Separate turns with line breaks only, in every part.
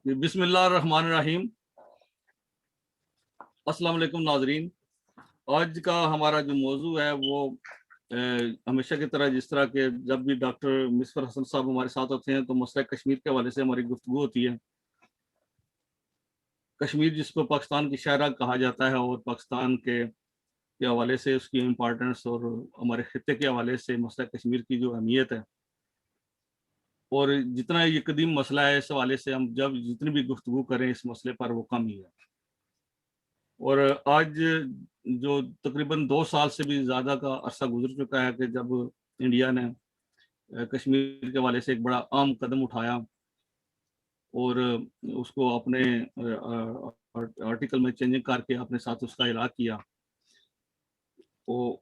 بسم اللہ الرحمن الرحیم۔ السلام علیکم ناظرین، آج کا ہمارا جو موضوع ہے وہ ہمیشہ کی طرح جس طرح کہ جب بھی ڈاکٹر مصفر حسن صاحب ہمارے ساتھ ہوتے ہیں تو مسئلہ کشمیر کے حوالے سے ہماری گفتگو ہوتی ہے۔ کشمیر جس کو پاکستان کی شاہراہ کہا جاتا ہے اور پاکستان کے حوالے سے اس کی امپارٹنس اور ہمارے خطے کے حوالے سے مسئلہ کشمیر کی جو اہمیت ہے، اور جتنا یہ قدیم مسئلہ ہے اس حوالے سے ہم جب جتنی بھی گفتگو کریں اس مسئلے پر وہ کم ہی ہے۔ اور آج جو تقریباً 2 سال سے بھی زیادہ کا عرصہ گزر چکا ہے کہ جب انڈیا نے کشمیر کے حوالے سے ایک بڑا اہم قدم اٹھایا اور اس کو اپنے آرٹیکل میں چینجنگ کر کے اپنے ساتھ اس کا اعلان کیا۔ تو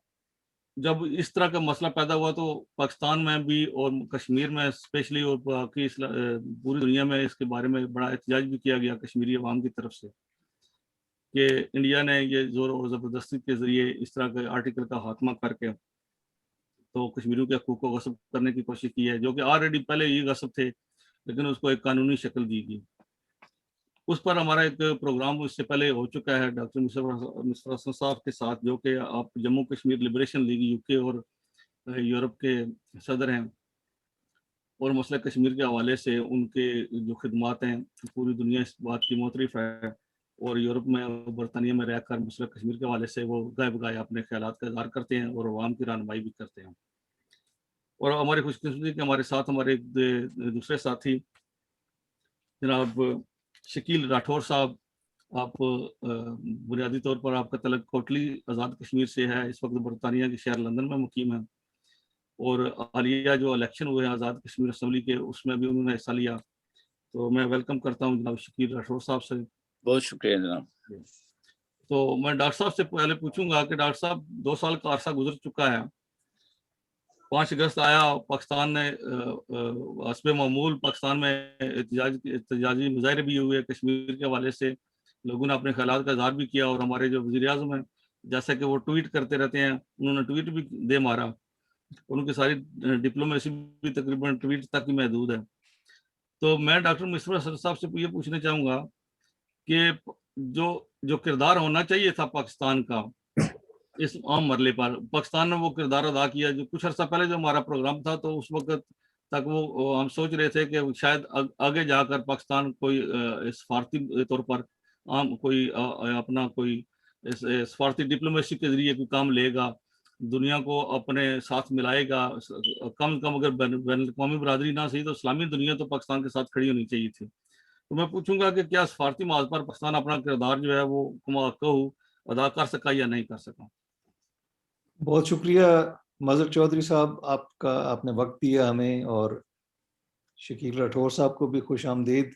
جب اس طرح کا مسئلہ پیدا ہوا تو پاکستان میں بھی اور کشمیر میں اسپیشلی اور باقی پوری دنیا میں اس کے بارے میں بڑا احتجاج بھی کیا گیا کشمیری عوام کی طرف سے کہ انڈیا نے یہ زور اور زبردستی کے ذریعے اس طرح کے آرٹیکل کا خاتمہ کر کے تو کشمیریوں کے حقوق کو غصب کرنے کی کوشش کی ہے، جو کہ آلریڈی پہلے یہ غصب تھے لیکن اس کو ایک قانونی شکل دی گئی۔ اس پر ہمارا ایک پروگرام اس سے پہلے ہو چکا ہے ڈاکٹر مصفر حسن صاحب کے ساتھ، جو کہ آپ Jammu Kashmir liberation league you کے اور یورپ کے صدر ہیں، اور مسئلہ کشمیر کے حوالے سے ان کے جو خدمات ہیں پوری دنیا اس بات کی معترف ہے، اور یورپ میں برطانیہ میں رہ کر مسئلہ کشمیر کے حوالے سے وہ گائے بگائے اپنے خیالات کا اظہار کرتے ہیں اور عوام کی رہنمائی بھی کرتے ہیں۔ اور ہماری خوش قسمتی کہ ہمارے ساتھ ہمارے دوسرے ساتھی جناب شکیل راٹھور صاحب، آپ بنیادی طور پر آپ کا تعلق کوٹلی آزاد کشمیر سے ہے، اس وقت برطانیہ کے شہر لندن میں مقیم ہیں، اور حالیہ جو الیکشن ہوئے ہیں آزاد کشمیر اسمبلی کے اس میں بھی انہوں نے حصہ لیا۔ تو میں ویلکم کرتا ہوں جناب شکیل راٹھور صاحب سے۔
بہت شکریہ جناب۔
تو میں ڈاکٹر صاحب سے پہلے پوچھوں گا کہ ڈاکٹر صاحب 2 سال کا عرصہ گزر چکا ہے، 5 اگست آیا، پاکستان نے حسب معمول پاکستان میں احتجاجی مظاہرے بھی ہوئے کشمیر کے حوالے سے، لوگوں نے اپنے خیالات کا اظہار بھی کیا، اور ہمارے جو وزیر اعظم ہیں جیسا کہ وہ ٹویٹ کرتے رہتے ہیں انہوں نے ٹویٹ بھی دے مارا، ان کی ساری ڈپلومیسی بھی تقریباً ٹویٹ تک ہی محدود ہے۔ تو میں ڈاکٹر مصفر حسن صاحب سے یہ پوچھنا چاہوں گا کہ جو کردار ہونا چاہیے تھا پاکستان کا اس عام مرحلے پر، پاکستان نے وہ کردار ادا کیا؟ جو کچھ عرصہ پہلے جو ہمارا پروگرام تھا تو اس وقت تک وہ ہم سوچ رہے تھے کہ شاید آگے جا کر پاکستان کوئی سفارتی طور پر عام کوئی اپنا کوئی سفارتی ڈپلومیسی کے ذریعے کوئی کام لے گا، دنیا کو اپنے ساتھ ملائے گا، کم کم اگر بین الاقوامی برادری نہ صحیح تو اسلامی دنیا تو پاکستان کے ساتھ کھڑی ہونی چاہیے تھی۔ تو میں پوچھوں گا کہ کیا سفارتی محاذ پر پاکستان اپنا کردار جو ہے وہ ادا کر سکا یا نہیں کر سکا؟
بہت شکریہ مظہر چودھری صاحب، آپ نے وقت دیا ہمیں، اور شکیل راٹھور صاحب کو بھی خوش آمدید،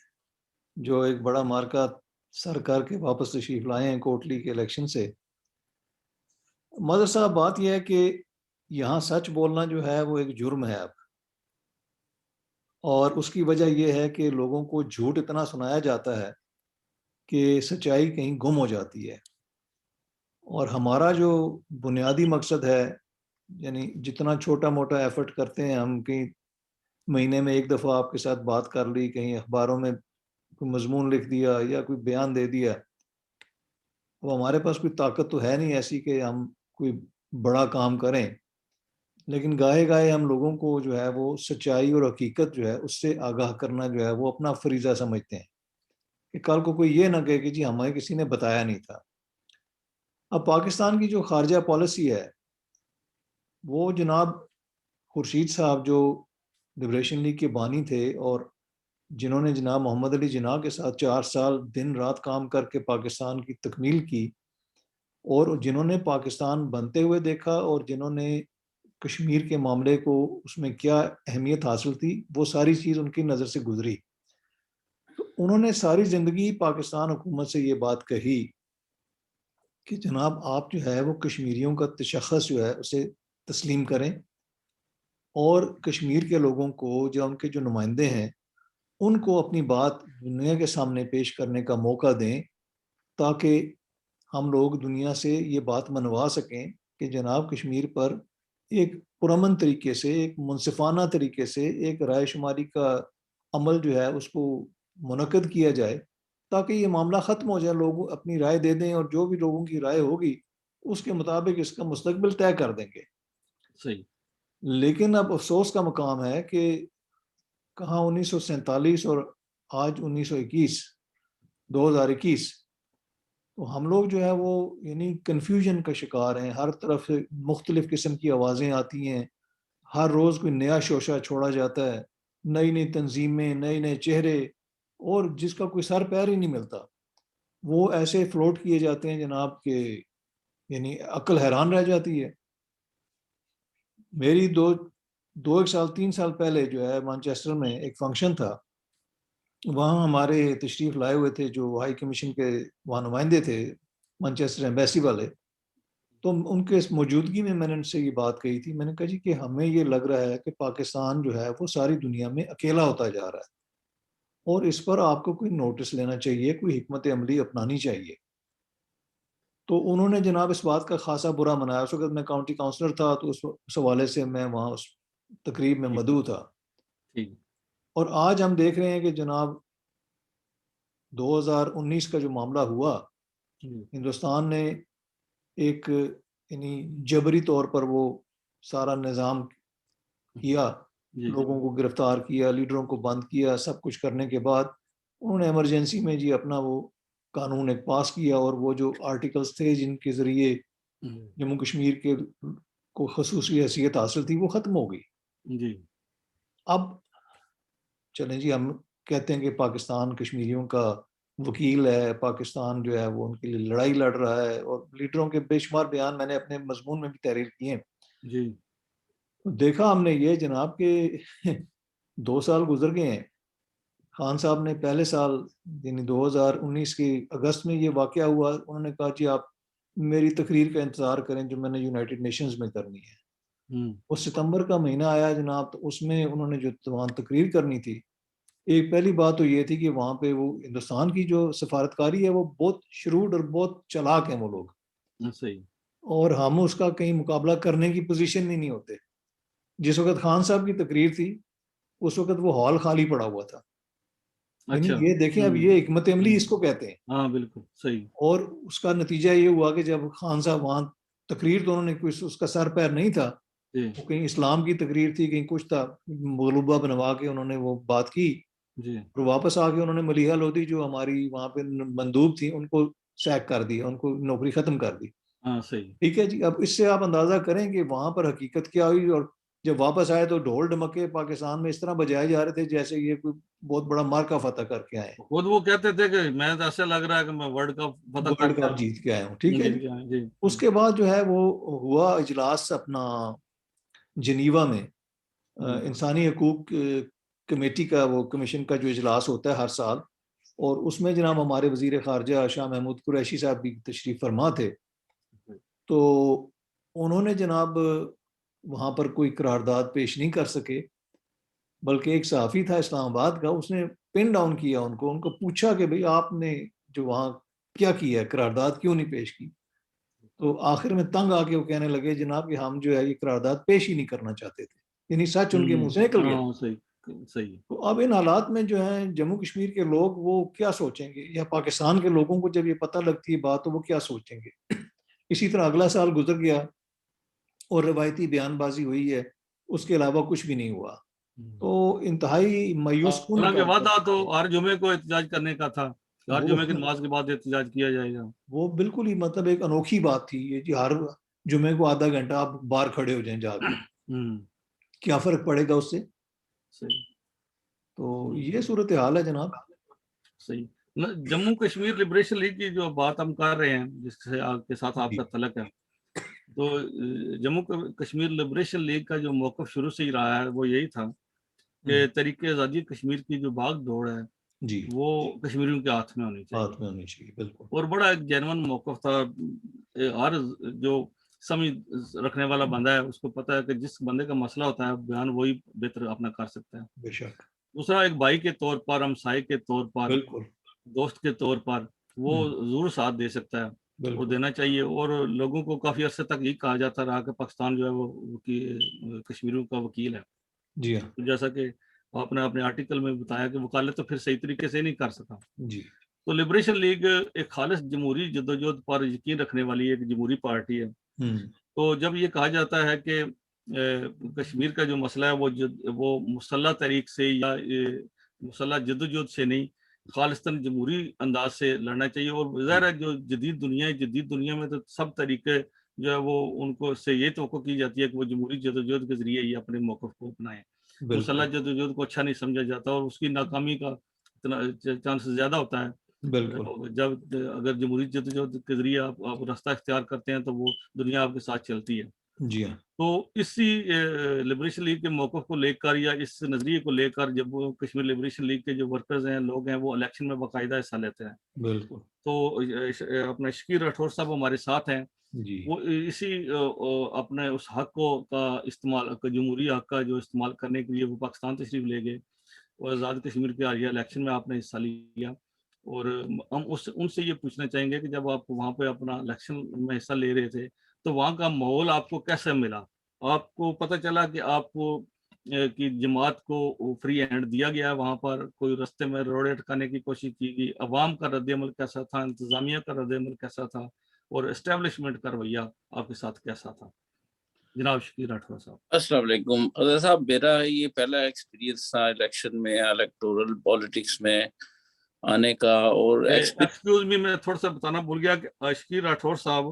جو ایک بڑا مارکہ سر کر کے واپس تشریف لائے ہیں کوٹلی کے الیکشن سے۔ مظہر صاحب، بات یہ ہے کہ یہاں سچ بولنا جو ہے وہ ایک جرم ہے اب، اور اس کی وجہ یہ ہے کہ لوگوں کو جھوٹ اتنا سنایا جاتا ہے کہ سچائی کہیں گم ہو جاتی ہے۔ اور ہمارا جو بنیادی مقصد ہے، یعنی جتنا چھوٹا موٹا ایفرٹ کرتے ہیں ہم، کہیں مہینے میں ایک دفعہ آپ کے ساتھ بات کر لی، کہیں اخباروں میں کوئی مضمون لکھ دیا یا کوئی بیان دے دیا، وہ ہمارے پاس کوئی طاقت تو ہے نہیں ایسی کہ ہم کوئی بڑا کام کریں، لیکن گاہے گاہے ہم لوگوں کو جو ہے وہ سچائی اور حقیقت جو ہے اس سے آگاہ کرنا جو ہے وہ اپنا فریضہ سمجھتے ہیں، کہ کل کو کوئی یہ نہ کہے کہ جی ہمیں کسی نے بتایا نہیں تھا۔ اب پاکستان کی جو خارجہ پالیسی ہے وہ جناب خورشید صاحب جو لبریشن لیگ کے بانی تھے، اور جنہوں نے جناب محمد علی جناح کے ساتھ 4 سال دن رات کام کر کے پاکستان کی تکمیل کی، اور جنہوں نے پاکستان بنتے ہوئے دیکھا، اور جنہوں نے کشمیر کے معاملے کو اس میں کیا اہمیت حاصل تھی وہ ساری چیز ان کی نظر سے گزری، تو انہوں نے ساری زندگی پاکستان حکومت سے یہ بات کہی کہ جناب آپ جو ہے وہ کشمیریوں کا تشخص جو ہے اسے تسلیم کریں، اور کشمیر کے لوگوں کو جو ان کے جو نمائندے ہیں ان کو اپنی بات دنیا کے سامنے پیش کرنے کا موقع دیں، تاکہ ہم لوگ دنیا سے یہ بات منوا سکیں کہ جناب کشمیر پر ایک پرامن طریقے سے، ایک منصفانہ طریقے سے ایک رائے شماری کا عمل جو ہے اس کو منعقد کیا جائے تاکہ یہ معاملہ ختم ہو جائے, لوگ اپنی رائے دے دیں اور جو بھی لوگوں کی رائے ہوگی اس کے مطابق اس کا مستقبل طے کر دیں گے.
صحیح.
لیکن اب افسوس کا مقام ہے کہ کہاں 1947 اور آج 1921 2021 تو ہم لوگ جو ہے وہ یعنی کنفیوژن کا شکار ہیں. ہر طرف سے مختلف قسم کی آوازیں آتی ہیں, ہر روز کوئی نیا شوشہ چھوڑا جاتا ہے, نئی نئی تنظیمیں, نئے نئے چہرے, اور جس کا کوئی سر پیر ہی نہیں ملتا. وہ ایسے فلوٹ کیے جاتے ہیں جناب کہ یعنی عقل حیران رہ جاتی ہے. میری دو ایک سال 3 سال پہلے جو ہے مانچسٹر میں ایک فنکشن تھا, وہاں ہمارے تشریف لائے ہوئے تھے جو ہائی کمیشن کے وہاں نمائندے تھے, مانچسٹر ایمبیسی والے. تو ان کے اس موجودگی میں نے ان سے یہ بات کہی تھی, میں نے کہا جی کہ ہمیں یہ لگ رہا ہے کہ پاکستان جو ہے وہ ساری دنیا میں اکیلا ہوتا جا رہا ہے اور اس پر آپ کو کوئی نوٹس لینا چاہیے, کوئی حکمت عملی اپنانی چاہیے. تو انہوں نے جناب اس بات کا خاصا برا منایا. اس وقت میں کاؤنٹی کاؤنسلر تھا تو اس حوالے سے میں وہاں اس تقریب میں مدعو تھا. اور آج ہم دیکھ رہے ہیں کہ جناب 2019 کا جو معاملہ ہوا, ہندوستان نے ایک یعنی جبری طور پر وہ سارا نظام کیا, لوگوں کو گرفتار کیا, لیڈروں کو بند کیا, سب کچھ کرنے کے بعد انہوں نے ایمرجنسی میں جی اپنا وہ قانون ایک پاس کیا, اور وہ جو آرٹیکلز تھے جن کے ذریعے جموں کشمیر کے کو خصوصی حیثیت حاصل تھی وہ ختم ہو گئی. اب چلیں جی, ہم کہتے ہیں کہ پاکستان کشمیریوں کا وکیل ہے, پاکستان جو ہے وہ ان کے لیے لڑائی لڑ رہا ہے, اور لیڈروں کے بے شمار بیان میں نے اپنے مضمون میں بھی تحریر کیے ہیں. دیکھا ہم نے یہ جناب کہ 2 سال گزر گئے ہیں. خان صاحب نے پہلے سال یعنی 2019 کی اگست میں یہ واقعہ ہوا, انہوں نے کہا جی آپ میری تقریر کا انتظار کریں جو میں نے یونائٹڈ نیشنز میں کرنی ہے. وہ ستمبر کا مہینہ آیا جناب, تو اس میں انہوں نے جو تمام تقریر کرنی تھی, ایک پہلی بات تو یہ تھی کہ وہاں پہ وہ ہندوستان کی جو سفارتکاری ہے وہ بہت شروڈ اور بہت چلاک ہیں وہ لوگ, اور ہم اس کا کہیں مقابلہ کرنے کی پوزیشن میں نہیں ہوتے. جس وقت خان صاحب کی تقریر تھی اس وقت وہ ہال خالی پڑا ہوا تھا. یعنی یہ دیکھیں اب یہ حکمت عملی اس کو کہتے ہیں.
ہاں بالکل صحیح. اور
اس کا نتیجہ یہ ہوا کہ جب خان صاحب وہاں تقریر تو انہوں نے کوئی اس کا سر پیر نہیں تھا, وہ کہیں اسلام کی تقریر تھی, کہیں کچھ تھا, مغلوبہ بنوا کے انہوں نے وہ بات کی, اور واپس آ کے انہوں نے ملیحہ لودھی جو ہماری وہاں پہ مندوب تھی ان کو سیک کر دیا, ان کو نوکری ختم کر دی. ٹھیک ہے جی. اب اس سے آپ اندازہ کریں کہ وہاں پر حقیقت کیا ہوئی, اور جب واپس آئے تو ڈھول ڈمکے پاکستان میں اس طرح بجائے جا رہے تھے جیسے یہ کوئی بہت بڑا مارکا فتح کر کے آئے.
خود وہ کہتے تھے کہ میں تو ایسا لگ رہا ہے کہ میں ورلڈ
کپ جیت کے آیا ہوں. ٹھیک ہے جی. اس کے بعد جو ہے وہ ہوا اجلاس اپنا جنیوا میں, انسانی حقوق کمیٹی کا وہ کمیشن کا جو اجلاس ہوتا ہے ہر سال, اور اس میں جناب ہمارے وزیر خارجہ شاہ محمود قریشی صاحب بھی تشریف فرما تھے. تو انہوں نے جناب وہاں پر کوئی قرارداد پیش نہیں کر سکے, بلکہ ایک صحافی تھا اسلام آباد کا, اس نے پن ڈاؤن کیا ان کو پوچھا کہ بھئی آپ نے جو وہاں کیا کیا ہے, قرارداد کیوں نہیں پیش کی. تو آخر میں تنگ آ کے وہ کہنے لگے جناب کہ ہم جو ہے یہ قرارداد پیش ہی نہیں کرنا چاہتے تھے, یعنی سچ ان کے منہ سے نکل گیا. تو اب ان حالات میں جو ہے جموں کشمیر کے لوگ وہ کیا سوچیں گے, یا پاکستان کے لوگوں کو جب یہ پتہ لگتی ہے بات تو وہ کیا سوچیں گے. اسی طرح اگلا سال گزر گیا اور روایتی بیان بازی ہوئی ہے, اس کے علاوہ کچھ بھی نہیں ہوا. تو انتہائی مایوس کن
وعدہ تو ہر جمعے کو احتجاج کرنے کا تھا, ہر جمعے کی نماز کے بعد احتجاج کیا جائے گا.
وہ بالکل ہی مطلب ایک انوکھی بات تھی یہ جی, ہر جمعے کو آدھا گھنٹہ آپ باہر کھڑے ہو جائیں جا کے, کیا فرق پڑے گا اس سے. تو یہ صورتحال ہے جناب.
صحیح. جموں کشمیر لبریشن لیگ کی جو بات ہم کر رہے ہیں جس سے آپ کے ساتھ آپ کا تعلق ہے, تو جموں کشمیر لبریشن لیگ کا جو موقف شروع سے ہی رہا ہے وہ یہی تھا کہ تحریک آزادی کشمیر کی جو بھاگ دوڑ ہے
جی
وہ کشمیریوں کے ہاتھ میں ہونی
چاہیے. بالکل.
اور بڑا ایک جینون موقف تھا. ہر جو سمجھ رکھنے والا بندہ ہے اس کو پتا ہے کہ جس بندے کا مسئلہ ہوتا ہے بیان وہی بہتر اپنا کر سکتا ہے.
بے شک.
دوسرا ایک بھائی کے طور پر, ہمسائے کے طور پر,
بالکل
دوست کے طور پر وہ ضرور ساتھ دے سکتا ہے, وہ دینا چاہیے. اور لوگوں کو کافی عرصے تک یہ کہا جاتا رہا کہ پاکستان جو ہے وہ کشمیریوں کا وکیل ہے.
جی ہاں.
جیسا کہ آپ نے اپنے آرٹیکل میں بتایا کہ وکالت تو پھر صحیح طریقے سے نہیں کر سکا.
جی
تو لبریشن لیگ ایک خالص جمہوری جدوجہد پر یقین رکھنے والی ایک جمہوری پارٹی ہے. تو جب یہ کہا جاتا ہے کہ کشمیر کا جو مسئلہ ہے وہ مسلح تحریک سے یا مسلح جدوجہد سے نہیں، خالصتاً جمہوری انداز سے لڑنا چاہیے. اور ظاہر ہے جو جدید دنیا میں تو سب طریقے جو ہے وہ ان کو سے یہ توقع کی جاتی ہے کہ وہ جمہوری جدوجہد کے ذریعے ہی اپنے موقف کو اپنائیں. مسلح جدوجہد کو اچھا نہیں سمجھا جاتا اور اس کی ناکامی کا چانس زیادہ ہوتا ہے.
بالکل
جب اگر جمہوری جدوجہد کے ذریعے آپ راستہ اختیار کرتے ہیں تو وہ دنیا آپ کے ساتھ چلتی ہے.
جی ہاں
تو اسی لبریشن لیگ کے موقف کو لے کر یا اس نظریے کو لے کر جب وہ کشمیر لبریشن لیگ کے جو ورکرز ہیں، لوگ ہیں، وہ الیکشن میں باقاعدہ حصہ لیتے ہیں.
بالکل
تو اپنا شکیر راٹھور صاحب ہمارے ساتھ ہیں.
جی
وہ اسی اپنے اس حق کا استعمال، جمہوری حق کا جو استعمال کرنے کے لیے وہ پاکستان تشریف لے گئے اور آزاد کشمیر کے حالیہ الیکشن میں آپ نے حصہ لیا. اور ہم ان سے یہ پوچھنا چاہیں گے کہ جب آپ وہاں پہ اپنا الیکشن میں حصہ لے رہے تھے تو وہاں کا ماحول آپ کو کیسے ملا؟ آپ کو پتہ چلا کہ آپ کو کی جماعت کو فری ہینڈ دیا گیا، وہاں پر کوئی رستے میں روڑے اٹکانے کی کوشش کی گئی؟ عوام کا رد عمل کیسا تھا؟ انتظامیہ کا رد عمل کیسا تھا؟ اور اسٹیبلشمنٹ کا رویہ آپ کے ساتھ کیسا تھا؟ جناب شکیر راٹھور صاحب.
السلام علیکم. حضرت صاحب، میرا یہ پہلا ایکسپیرینس تھا الیکشن میں، الیکٹورل پالیٹکس میں آنے کا. اور
ایکسکیوز می، میں تھوڑا سا بتانا بھول گیا کہ شکیر راٹھور صاحب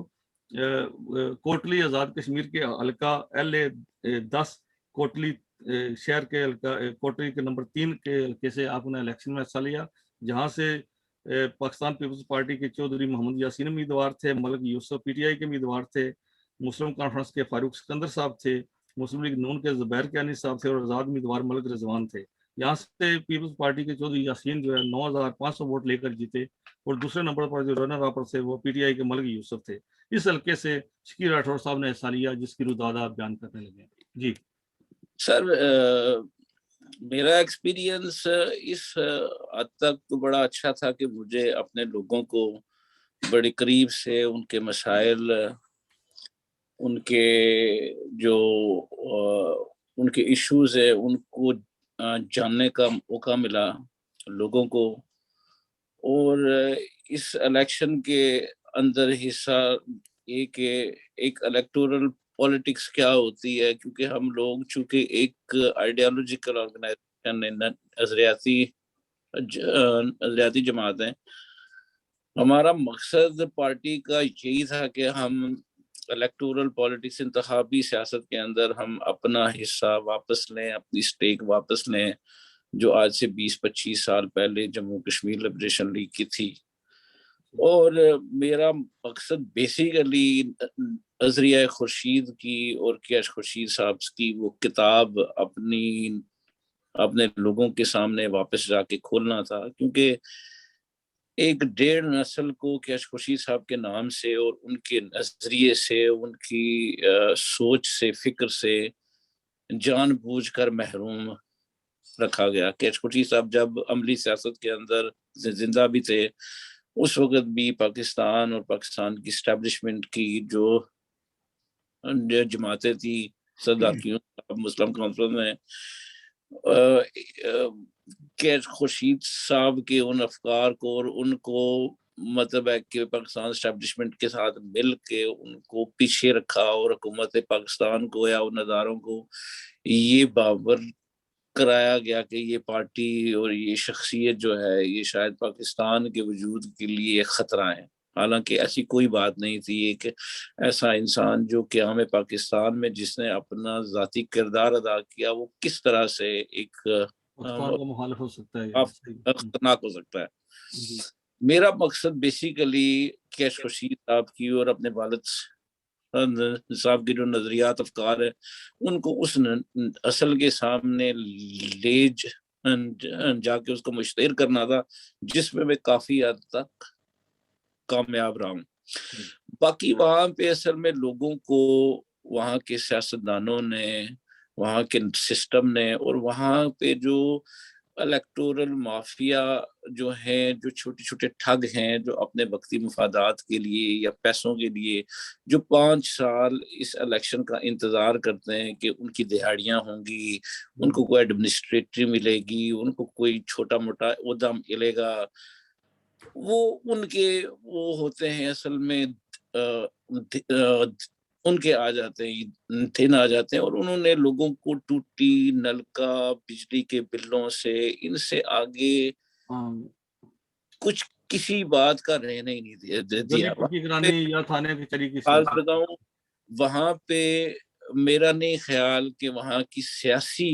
کوٹلی آزاد کشمیر کے حلقہ LA-10 کوٹلی شہر کے حلقہ کوٹلی کے نمبر 3 کے حلقے سے آپ نے الیکشن میں حصہ لیا، جہاں سے پاکستان پیپلز پارٹی کے چودھری محمد یاسین امیدوار تھے، ملک یوسف PTI کے امیدوار تھے، مسلم کانفرنس کے فاروق سکندر صاحب تھے، مسلم لیگ نون کے زبیر کیانی صاحب تھے، اور آزاد امیدوار ملک رضوان تھے. یہاں سے پیپلز پارٹی کے چودھری یاسین جو ہے 9,500 ووٹ لے کر جیتے، اور دوسرے نمبر پر جو رنر اپ تھے وہ PTI کے ملک یوسف تھے. اس حلقے سے شکیر راٹھور صاحب نے حصہ لیا، جس کی روداد آپ بیان کرنے لگے. جی
سر، میرا ایکسپیرینس اس حد تک تو بڑا اچھا تھا کہ مجھے اپنے لوگوں کو بڑے قریب سے ان کے مسائل، ان کے جو ان کے ایشوز ہے ان کو جاننے کا موقع ملا لوگوں کو. اور اس الیکشن کے اندر حصہ ایک الیکٹورل پالیٹکس کیا ہوتی ہے، کیونکہ ہم لوگ چونکہ ایک آئیڈیالوجیکل آرگنائزیشن نظریاتی جماعت ہیں، ہمارا مقصد پارٹی کا یہی تھا کہ ہم الیکٹورل پالیٹکس، انتخابی سیاست کے اندر ہم اپنا حصہ واپس لیں، اپنی سٹیک واپس لیں، جو آج سے 20-25 سال پہلے جموں کشمیر لبریشن لیگ کی تھی. اور میرا مقصد بیسیکلی نظریہ خورشید کی اور کیش خورشید صاحب کی وہ کتاب اپنے لوگوں کے سامنے واپس جا کے کھولنا تھا، کیونکہ ایک 1.5 نسل کو کیش خورشید صاحب کے نام سے اور ان کے نظریے سے، ان کی سوچ سے، فکر سے جان بوجھ کر محروم رکھا گیا. کیش خورشید صاحب جب عملی سیاست کے اندر زندہ بھی تھے، اس وقت بھی پاکستان اور پاکستان کی اسٹیبلشمنٹ کی جو جماعتیں تھی، صدارتیوں، مسلم کانفرنس میں کیش خورشید صاحب کے ان افکار کو اور ان کو مطلب ہے کہ پاکستان اسٹیبلشمنٹ کے ساتھ مل کے ان کو پیچھے رکھا، اور حکومت پاکستان کو یا ان اداروں کو یہ باور کرایا گیا کہ یہ پارٹی اور یہ شخصیت جو ہے یہ شاید پاکستان کے وجود کے لیے خطرہ ہے. حالانکہ ایسی کوئی بات نہیں تھی. ایک ایسا انسان جو قیام پاکستان میں جس نے اپنا ذاتی کردار ادا کیا، وہ کس طرح سے ایک
مخالف ہو سکتا ہے،
خطرناک ہو سکتا ہے. میرا مقصد بیسیکلی کیش خورشید صاحب کی اور اپنے والد صاحب کے جو نظریات، افکار ہیں، ان کو اس اصل کے سامنے لے جا کے اس کو مشتہر کرنا تھا، جس میں کافی حد تک کامیاب رہا ہوں. باقی وہاں پہ اصل میں لوگوں کو، وہاں کے سیاستدانوں نے، وہاں کے سسٹم نے، اور وہاں پہ جو الیکٹورل مافیا جو ہیں، جو چھوٹے چھوٹے ٹھگ ہیں، جو اپنے وقتی مفادات کے لیے یا پیسوں کے لیے جو 5 سال اس الیکشن کا انتظار کرتے ہیں کہ ان کی دہاڑیاں ہوں گی، ان کو کوئی ایڈمنسٹریٹری ملے گی، ان کو کوئی چھوٹا موٹا عہدہ ملے گا، وہ ان کے وہ ہوتے ہیں اصل میں ان کے آ جاتے ہیں، دن آ جاتے ہیں، اور انہوں نے لوگوں کو ٹوٹی نلکا بجلی کے بلوں سے ان سے آگے کچھ کسی بات کا رہنے ہی نہیں دیا۔
یا تھانے کی طریقے سے
بتاؤں وہاں پہ میرا نہیں خیال کہ وہاں کی سیاسی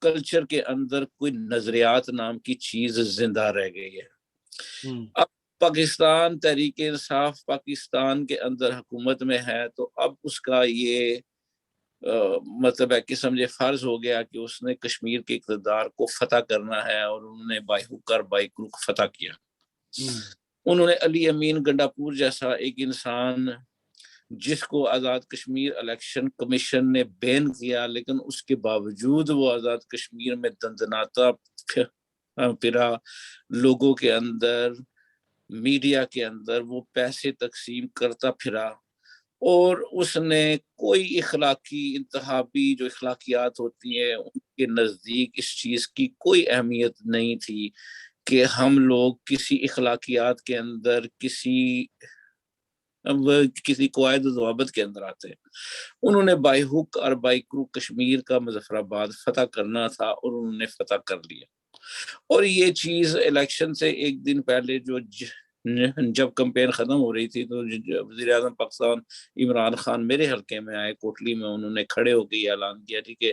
کلچر کے اندر کوئی نظریات نام کی چیز زندہ رہ گئی ہے۔ اب پاکستان تحریک انصاف پاکستان کے اندر حکومت میں ہے، تو اب اس کا یہ مطلب ہے کہ سمجھے فرض ہو گیا کہ اس نے کشمیر کے اقتدار کو فتح کرنا ہے، اور انہوں نے بائی ہک اور بائی کروک فتح کیا۔ انہوں نے علی امین گنڈاپور جیسا ایک انسان جس کو آزاد کشمیر الیکشن کمیشن نے بین کیا، لیکن اس کے باوجود وہ آزاد کشمیر میں دندناتا پھرا، لوگوں کے اندر میڈیا کے اندر وہ پیسے تقسیم کرتا پھرا، اور اس نے کوئی اخلاقی انتخابی جو اخلاقیات ہوتی ہیں ان کے نزدیک اس چیز کی کوئی اہمیت نہیں تھی کہ ہم لوگ کسی اخلاقیات کے اندر کسی قواعد و ضوابط کے اندر آتے ہیں۔ انہوں نے بائی ہک اور بائی کروک کشمیر کا مظفر آباد فتح کرنا تھا، اور انہوں نے فتح کر لیا۔ اور یہ چیز الیکشن سے ایک دن پہلے جب کمپین ختم ہو رہی تھی، تو وزیر اعظم پاکستان عمران خان میرے حلقے میں آئے کوٹلی میں، انہوں نے کھڑے ہو کے یہ اعلان کیا تھی کہ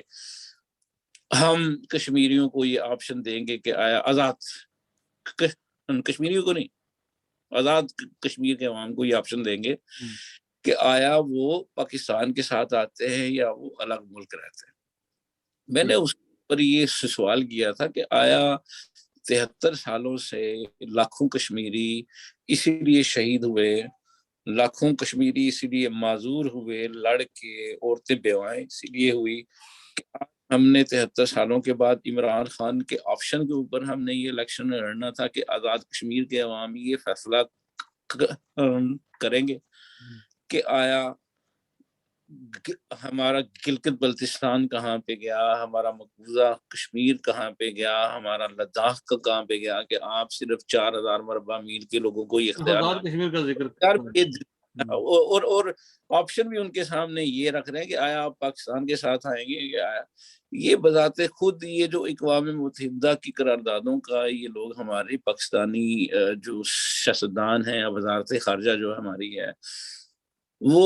ہم کشمیریوں کو یہ آپشن دیں گے کہ آیا آزاد کشمیریوں کو نہیں، آزاد کشمیر کے عوام کو یہ آپشن دیں گے کہ آیا وہ پاکستان کے ساتھ آتے ہیں یا وہ الگ ملک رہتے ہیں۔ میں نے اس پر یہ سوال کیا تھا کہ آیا 73 سالوں سے لاکھوں کشمیری اسی لیے شہید ہوئے، لاکھوں کشمیری اسی لیے معذور ہوئے، لڑ کے عورتیں بیوائیں اسی لیے ہوئی کہ ہم نے 73 سالوں کے بعد عمران خان کے آپشن کے اوپر ہم نے یہ الیکشن لڑنا تھا کہ آزاد کشمیر کے عوام یہ فیصلہ کریں گے کہ آیا ہمارا گلگت بلتستان کہاں پہ گیا، ہمارا مقبوضہ کشمیر کہاں پہ گیا، ہمارا لداخ کا کہاں پہ گیا کہ آپ صرف 4000 مربع میل کے لوگوں کو یہ اختیار
کشمیر کا ذکر
اور آپشن بھی ان کے سامنے یہ رکھ رہے ہیں کہ آیا آپ پاکستان کے ساتھ آئیں گے کہ آیا یہ بذات خود یہ جو اقوام متحدہ کی قراردادوں کا یہ لوگ ہماری پاکستانی جو سیاستدان ہیں، وزارت خارجہ جو ہماری ہے، وہ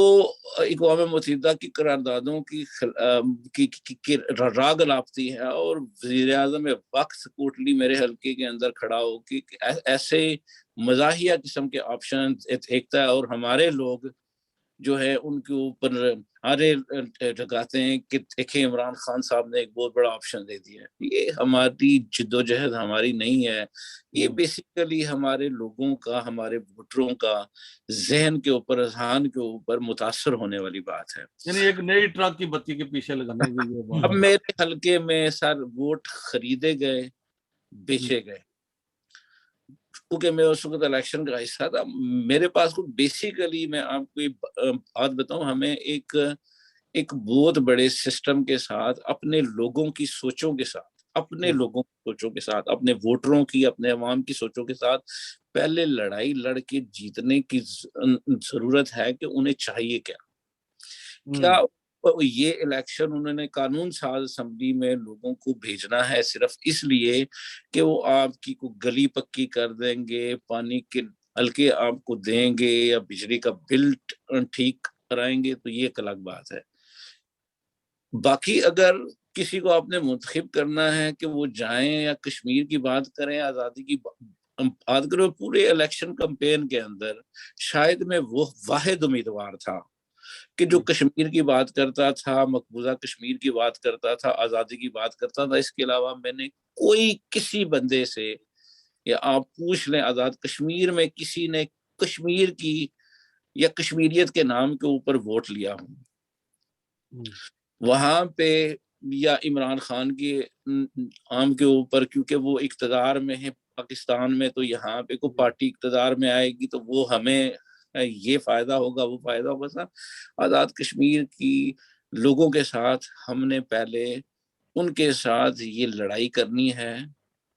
اقوام متحدہ کی قراردادوں کی راگ لاپتی ہے، اور وزیر اعظم وقت کوٹلی میرے حلقے کے اندر کھڑا ہو کہ ایسے مزاحیہ قسم کے آپشن دیکھتا ہے، اور ہمارے لوگ جو ہے ان کے اوپر ہارے لگاتے ہیں کہ دیکھیں عمران خان صاحب نے ایک بہت بڑا آپشن دے دیا ہے۔ یہ ہماری جدوجہد ہماری نہیں ہے، یہ بیسیکلی ہمارے لوگوں کا، ہمارے ووٹروں کا ذہن کے اوپر، اذہان کے اوپر متاثر ہونے والی بات ہے۔
یعنی ایک نئی ٹرک کی بتی کے پیچھے لگانے کی
اب میرے حلقے میں سر ووٹ خریدے گئے، بیچے گئے، کیونکہ میں اس وقت الیکشن کا حصہ تھا۔ میرے پاس بیسیکلی میں آپ کو بات بتاؤں، ہمیں ایک بہت بڑے سسٹم کے ساتھ، اپنے لوگوں کی سوچوں کے ساتھ، اپنے لوگوں کی سوچوں کے ساتھ، اپنے ووٹروں کی، اپنے عوام کی سوچوں کے ساتھ پہلے لڑائی لڑ کے جیتنے کی ضرورت ہے کہ انہیں چاہیے کیا یہ الیکشن انہوں نے قانون ساز اسمبلی میں لوگوں کو بھیجنا ہے صرف اس لیے کہ وہ آپ کی کو گلی پکی کر دیں گے، پانی کے نلکے آپ کو دیں گے، یا بجلی کا بل ٹھیک کرائیں گے، تو یہ ایک الگ بات ہے۔ باقی اگر کسی کو آپ نے منتخب کرنا ہے کہ وہ جائیں یا کشمیر کی بات کریں، آزادی کی بات کریں، پورے الیکشن کمپین کے اندر شاید میں وہ واحد امیدوار تھا کہ جو کشمیر کی بات کرتا تھا، مقبوضہ کشمیر کی بات کرتا تھا، آزادی کی بات کرتا تھا۔ اس کے علاوہ میں نے کسی بندے سے، یا آپ پوچھ لیں آزاد کشمیر میں کسی نے کشمیر کی یا کشمیریت کے نام کے اوپر ووٹ لیا ہوں، وہاں پہ یا عمران خان کے عام کے اوپر، کیونکہ وہ اقتدار میں ہے پاکستان میں، تو یہاں پہ کوئی پارٹی اقتدار میں آئے گی تو وہ ہمیں یہ فائدہ ہوگا وہ فائدہ ہوگا. سر آزاد کشمیر کی لوگوں کے ساتھ ہم نے پہلے ان کے ساتھ یہ لڑائی کرنی ہے،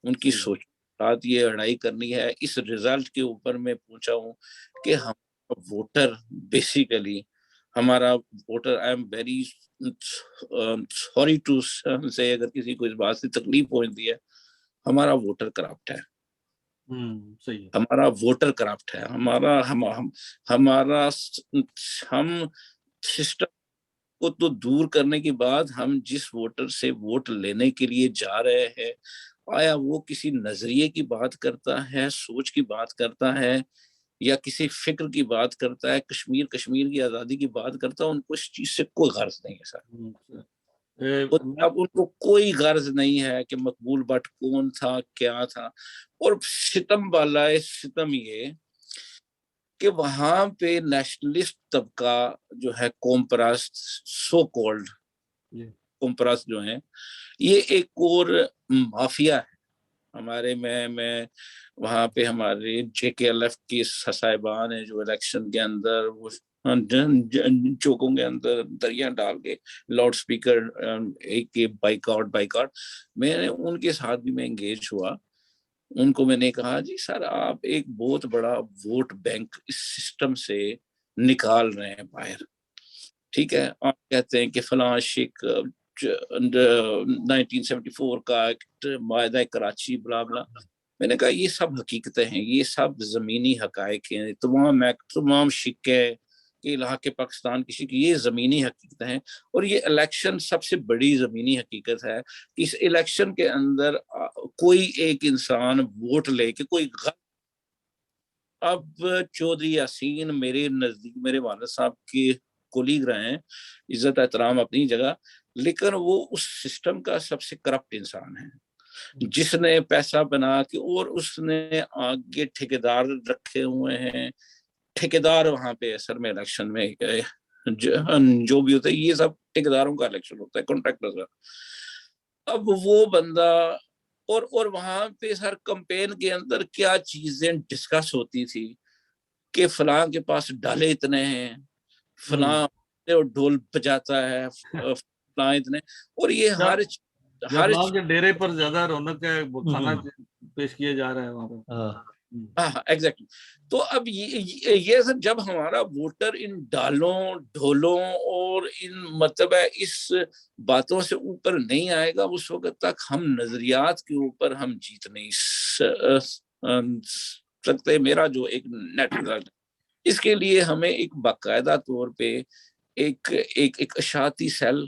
ان کی سوچ کے ساتھ یہ لڑائی کرنی ہے. اس رزلٹ کے اوپر میں پوچھا ہوں کہ ہم ووٹر بیسیکلی ہمارا voter, I am very sorry to say اگر کسی کو اس بات سے تکلیف پہنچتی ہے، ہمارا ووٹر کرپٹ ہے.
صحیح ہے.
ہمارا ووٹر کرپٹ ہے. ہمارا ہم سسٹم کو تو دور کرنے کے بعد ہم جس ووٹر سے ووٹ لینے کے لیے جا رہے ہیں، آیا وہ کسی نظریے کی بات کرتا ہے، سوچ کی بات کرتا ہے، یا کسی فکر کی بات کرتا ہے، کشمیر کی آزادی کی بات کرتا ہے؟ ان کو اس چیز سے کوئی غرض نہیں ہے سر. اب ان کو کوئی غرض نہیں ہے کہ مقبول بٹ کون تھا، کیا تھا. اور ستم بالائے ستم یہ کہ وہاں پہ نیشنلسٹ طبقہ جو ہے، قوم پرست، سو کولڈ قوم پرست جو ہیں، یہ ایک اور مافیا ہے ہمارے میں وہاں پہ ہمارے جے کے ایل ایف کی صاحبان ہیں جو الیکشن کے اندر وہ چوکوں کے اندر دریا ڈال کے لاؤڈ سپیکر ایک بائیکاٹ. میں نے ان کے ساتھ بھی میں انگیج ہوا. ان کو میں نے کہا جی سر آپ ایک بہت بڑا ووٹ بینک اس سسٹم سے نکال رہے ہیں باہر، ٹھیک ہے. آپ کہتے ہیں کہ فلاں شیخ 1974 کا ایکٹ، معاہدہ کراچی، بلا بلا. میں نے کہا یہ سب حقیقتیں ہیں، یہ سب زمینی حقائق ہیں، تمام شکے کہ علاقے کے پاکستان کی شکے، یہ زمینی حقیقتیں ہیں. اور یہ الیکشن سب سے بڑی زمینی حقیقت ہے. اس الیکشن کے اندر کوئی ایک انسان ووٹ لے کے کوئی اب چودھری یاسین میرے نزدیک میرے والد صاحب کے کولیگ رہے ہیں، عزت احترام اپنی جگہ، لیکن وہ اس سسٹم کا سب سے کرپٹ انسان ہے جس نے پیسہ بنا کے، اور اس نے آگے ٹھیکیدار رکھے ہوئے ہیں. ٹھیکیدار وہاں پہ اثر میں الیکشن میں جو بھی ہوتا ہے، یہ سب ٹھیکیداروں کا الیکشن ہوتا ہے، کانٹریکٹر کا. اب وہ بندہ اور وہاں پہ سر کمپین کے اندر کیا چیزیں ڈسکس ہوتی تھی کہ فلاں کے پاس ڈالے اتنے ہیں، فلاں ڈھول بجاتا ہے، فلاں اتنے، اور یہ ہر
کے ڈیرے پر زیادہ رونق ہے، کھانا پیش کیا جا رہا ہے وہاں پر.
ایگزیکٹلی. تو اب یہ سر جب ہمارا ووٹر ان ڈالوں ڈھولوں اور ان مطلب اس باتوں سے اوپر نہیں آئے گا، اس وقت تک ہم نظریات کے اوپر ہم جیت نہیں سکتے. میرا جو ایک نیٹ ریزلٹ، اس کے لیے ہمیں ایک باقاعدہ طور پہ ایک اشاعتی سیل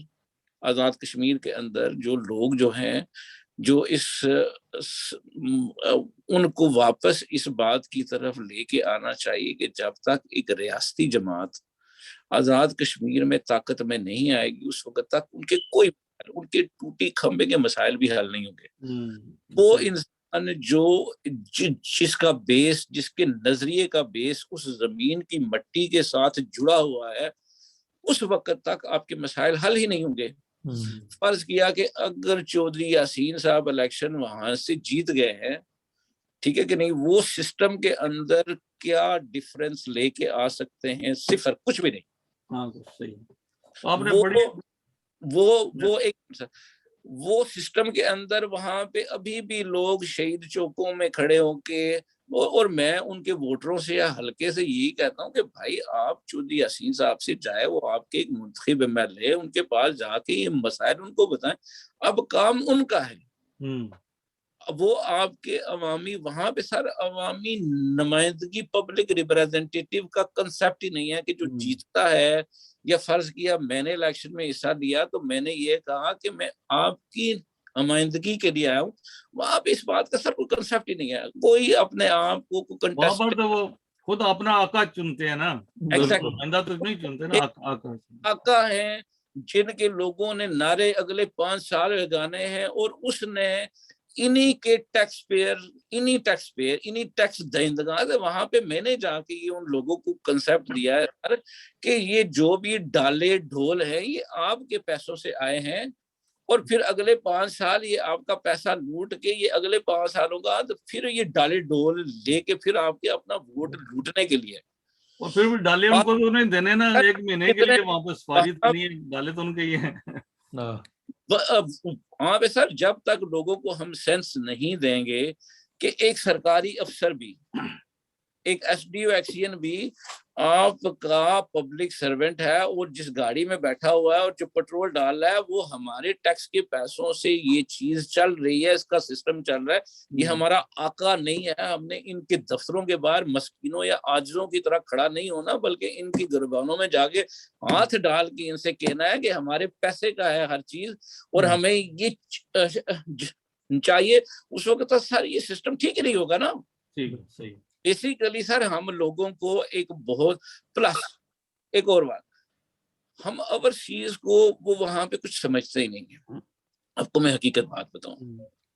آزاد کشمیر کے اندر جو لوگ جو ہیں، جو ان کو واپس اس بات کی طرف لے کے آنا چاہیے کہ جب تک ایک ریاستی جماعت آزاد کشمیر میں طاقت میں نہیں آئے گی، اس وقت تک ان کے ٹوٹی کھمبے کے مسائل بھی حل نہیں ہوں گے. وہ انسان جس کا بیس، جس کے نظریے کا بیس اس زمین کی مٹی کے ساتھ جڑا ہوا ہے، اس وقت تک آپ کے مسائل حل ہی نہیں ہوں گے. فرض کیا کہ اگر چودھری یاسین صاحب الیکشن وہاں سے جیت گئے ہیں، ٹھیک ہے کہ نہیں، وہ سسٹم کے اندر کیا ڈیفرنس لے کے آ سکتے ہیں؟ صفر، کچھ بھی نہیں. وہ سسٹم کے اندر وہاں پہ ابھی بھی لوگ شہید چوکوں میں کھڑے ہو کے، اور میں ان کے ووٹروں سے یا حلقے سے یہی کہتا ہوں کہ بھائی آپ چودھری یاسین صاحب سے جائے، وہ آپ کے ایک منتخب ایم ایل اے، ان کے پاس جا کے یہ مسائل ان کو بتائیں. اب کام ان کا ہے، وہ آپ کے عوامی وہاں پہ سر عوامی نمائندگی، پبلک ریپریزنٹیٹیو کا کنسپٹ ہی نہیں ہے کہ جو جیتتا ہے، یا فرض کیا میں نے الیکشن میں حصہ لیا تو میں نے یہ کہا کہ میں آپ کی نمائندگی کے لیے آیا ہوں. وہاں پہ اس بات کا سر کوئی کنسپٹ ہی نہیں ہے. کوئی اپنے آپ کو
تو وہ خود اپنا آقا چنتے ہیں نا، بندہ تو نہیں چنتے نا،
آقا ہیں جن کے لوگوں نے نعرے اگلے 5 سال لگانے ہیں، اور اس نے انہی کے ٹیکس پیئر، انہی ٹیکس دہندگان سے وہاں پہ میں نے جا کے یہ ان لوگوں کو کنسپٹ دیا ہے کہ یہ جو بھی ڈالے ڈھول ہیں یہ آپ کے پیسوں سے آئے ہیں، اور پھر اگلے 5 سال یہ آپ کا پیسہ لوٹ کے یہ اگلے 5 سالوں کا پھر یہ ڈالے ڈول لے کے پھر آپ کے اپنا ووٹ لوٹنے کے لیے.
اور پھر بھی ڈالے ان کو تو انہیں دینے نا 1 مہینے کے لیے وہاں پہ سفاری کرنی ہے, ڈالے تو ان کے یہ ہیں.
وہاں پہ سر جب تک لوگوں کو ہم سینس نہیں دیں گے کہ ایک سرکاری افسر بھی, ایک ایس ڈی او ایکسین بھی آپ کا پبلک سرونٹ ہے, اور جس گاڑی میں بیٹھا ہوا ہے اور جو پیٹرول ڈال رہا ہے وہ ہمارے ٹیکس کے پیسوں سے یہ چیز چل رہی ہے, اس کا سسٹم چل رہا ہے, یہ ہمارا آقا نہیں ہے. ہم نے ان کے دفتروں کے باہر مسکینوں یا عاجزوں کی طرح کھڑا نہیں ہونا, بلکہ ان کی گربانوں میں جا کے ہاتھ ڈال کے ان سے کہنا ہے کہ ہمارے پیسے کا ہے ہر چیز اور ہمیں یہ چاہیے. اس وقت تو سر یہ سسٹم ٹھیک ہی نہیں ہوگا نا.
صحیح.
بیسیکلی سر ہم لوگوں کو ایک بہت پلس ایک اور بات, ہم اوورسیز کو وہ وہاں پہ کچھ سمجھتے ہی نہیں ہیں. آپ کو میں حقیقت بات بتاؤں,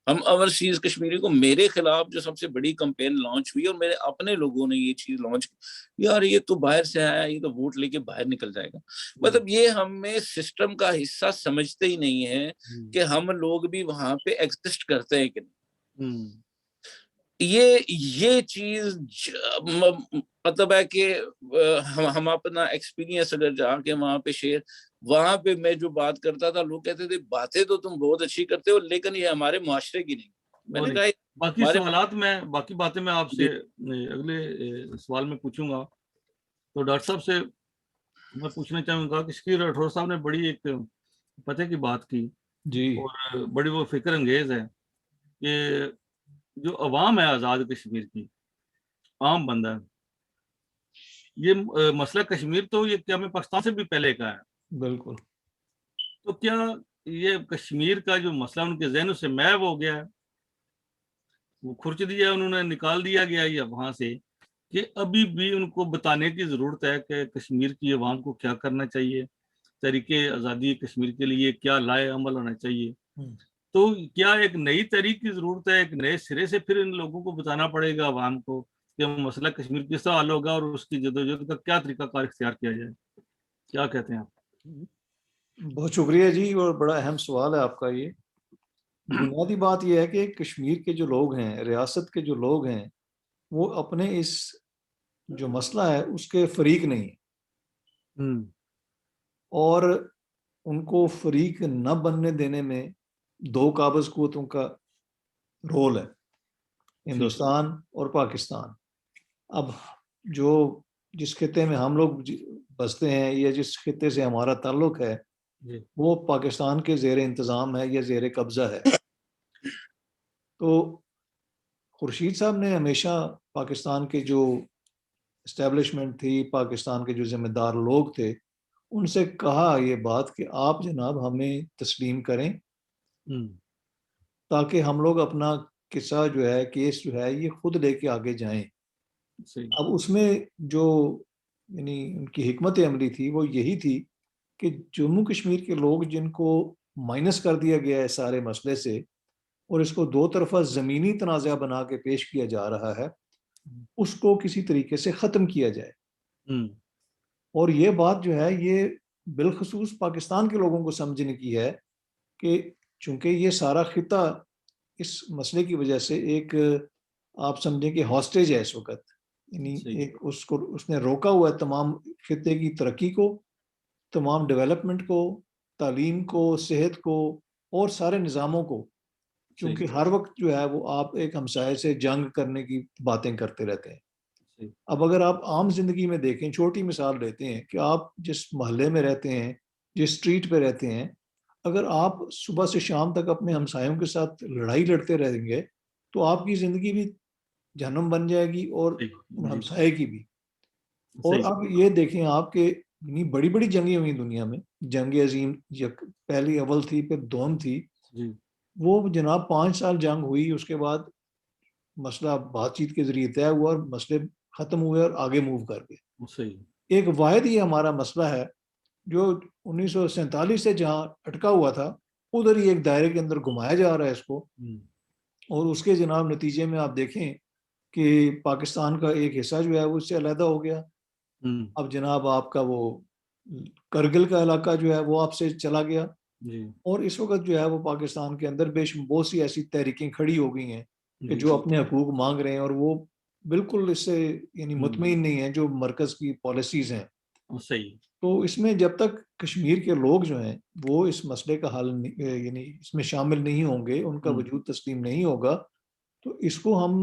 ہم اوورسیز کشمیری کو, میرے خلاف جو سب سے بڑی کمپین لانچ ہوئی اور میرے اپنے لوگوں نے یہ چیز لانچ کی, یار یہ تو باہر سے آیا, یہ تو ووٹ لے کے باہر نکل جائے گا. مطلب یہ ہمیں سسٹم کا حصہ سمجھتے ہی نہیں ہے کہ ہم لوگ بھی وہاں پہ ایگزسٹ کرتے ہیں کہ نہیں. یہ چیز مطلب ہے کہ ہم اپنا ایکسپیرینس اگر جا کے وہاں پہ شیئر, وہاں پہ میں جو بات کرتا تھا لوگ کہتے تھے باتیں تو تم بہت اچھی کرتے ہو لیکن یہ ہمارے معاشرے کی نہیں. میں نے کہا
باقی سوالات میں, باقی باتیں میں آپ سے اگلے سوال میں پوچھوں گا. تو ڈاکٹر صاحب سے میں پوچھنا چاہوں گا کہ شکیر راٹھور صاحب نے بڑی ایک پتے کی بات کی
جی,
اور بڑی وہ فکر انگیز ہے کہ جو عوام ہے آزاد کشمیر کی, عام بندہ ہے, یہ مسئلہ کشمیر تو یہ کیا میں پاکستان سے بھی پہلے کا ہے.
بالکل.
تو کیا یہ کشمیر کا جو مسئلہ ان کے ذہنوں سے محو ہو گیا ہے, وہ کھرچ دیا انہوں نے, نکال دیا گیا یا وہاں سے, کہ ابھی بھی ان کو بتانے کی ضرورت ہے کہ کشمیر کی عوام کو کیا کرنا چاہیے, طریقے آزادی کشمیر کے لیے کیا لائے عمل ہونا چاہیے. تو کیا ایک نئی تحریک کی ضرورت ہے, ایک نئے سرے سے پھر ان لوگوں کو بتانا پڑے گا عوام کو کہ مسئلہ کشمیر کس طرح حل ہوگا اور اس کی جدوجہد کا کیا طریقہ کار اختیار کیا جائے؟ کیا کہتے ہیں آپ؟
بہت شکریہ جی, اور بڑا اہم سوال ہے آپ کا. یہ بنیادی بات یہ ہے کہ کشمیر کے جو لوگ ہیں, ریاست کے جو لوگ ہیں, وہ اپنے اس جو مسئلہ ہے اس کے فریق نہیں ہیں, اور ان کو فریق نہ بننے دینے میں 2 قابض قوتوں کا رول ہے, ہندوستان اور پاکستان. اب جس خطے میں ہم لوگ بستے ہیں یا جس خطے سے ہمارا تعلق ہے وہ پاکستان کے زیر انتظام ہے یا زیر قبضہ ہے. تو خورشید صاحب نے ہمیشہ پاکستان کے جو اسٹیبلشمنٹ تھی, پاکستان کے جو ذمہ دار لوگ تھے, ان سے کہا یہ بات کہ آپ جناب ہمیں تسلیم کریں تاکہ ہم لوگ اپنا قصہ جو ہے, کیس جو ہے, یہ خود لے کے آگے جائیں. اب اس میں جو یعنی ان کی حکمت عملی تھی وہ یہی تھی کہ جموں کشمیر کے لوگ جن کو مائنس کر دیا گیا ہے سارے مسئلے سے, اور اس کو 2 طرفہ زمینی تنازع بنا کے پیش کیا جا رہا ہے, اس کو کسی طریقے سے ختم کیا جائے. اور یہ بات جو ہے یہ بالخصوص پاکستان کے لوگوں کو سمجھنے کی ہے کہ چونکہ یہ سارا خطہ اس مسئلے کی وجہ سے ایک آپ سمجھیں کہ ہاسٹیج ہے اس وقت, یعنی ایک اس نے روکا ہوا ہے تمام خطے کی ترقی کو, تمام ڈیولپمنٹ کو, تعلیم کو, صحت کو اور سارے نظاموں کو, کیونکہ ہر وقت جو ہے وہ آپ ایک ہمسائے سے جنگ کرنے کی باتیں کرتے رہتے ہیں. اب اگر آپ عام زندگی میں دیکھیں, چھوٹی مثال لیتے ہیں کہ آپ جس محلے میں رہتے ہیں, جس اسٹریٹ پہ رہتے ہیں, اگر آپ صبح سے شام تک اپنے ہمسایوں کے ساتھ لڑائی لڑتے رہیں گے تو آپ کی زندگی بھی جہنم بن جائے گی اور ہمسائے کی بھی. اور اب یہ دیکھیں آپ کے بڑی بڑی جنگیں ہوئی دنیا میں, جنگ عظیم پہلی اول تھی, پھر دوم تھی, وہ جناب 5 سال جنگ ہوئی, اس کے بعد مسئلہ بات چیت کے ذریعے طے ہوا اور مسئلے ختم ہوئے اور آگے موو کر گئے. ایک واحد یہ ہمارا مسئلہ ہے جو 1947 سے جہاں اٹکا ہوا تھا ادھر ہی ایک دائرے کے اندر گھمایا جا رہا ہے اس کو, اور اس کے جناب نتیجے میں آپ دیکھیں کہ پاکستان کا ایک حصہ جو ہے وہ اس سے علیحدہ ہو گیا. اب جناب آپ کا وہ کرگل کا علاقہ جو ہے وہ آپ سے چلا گیا,
جی
اور اس وقت جو ہے وہ پاکستان کے اندر بہت سی ایسی تحریکیں کھڑی ہو گئی ہیں کہ جو اپنے حقوق مانگ رہے ہیں، اور وہ بالکل اس سے یعنی مطمئن نہیں ہیں جو مرکز کی پالیسیز ہیں.
صحیح.
تو اس میں جب تک کشمیر کے لوگ جو ہیں وہ اس مسئلے کا حل یعنی اس میں شامل نہیں ہوں گے، ان کا وجود تسلیم نہیں ہوگا، تو اس کو ہم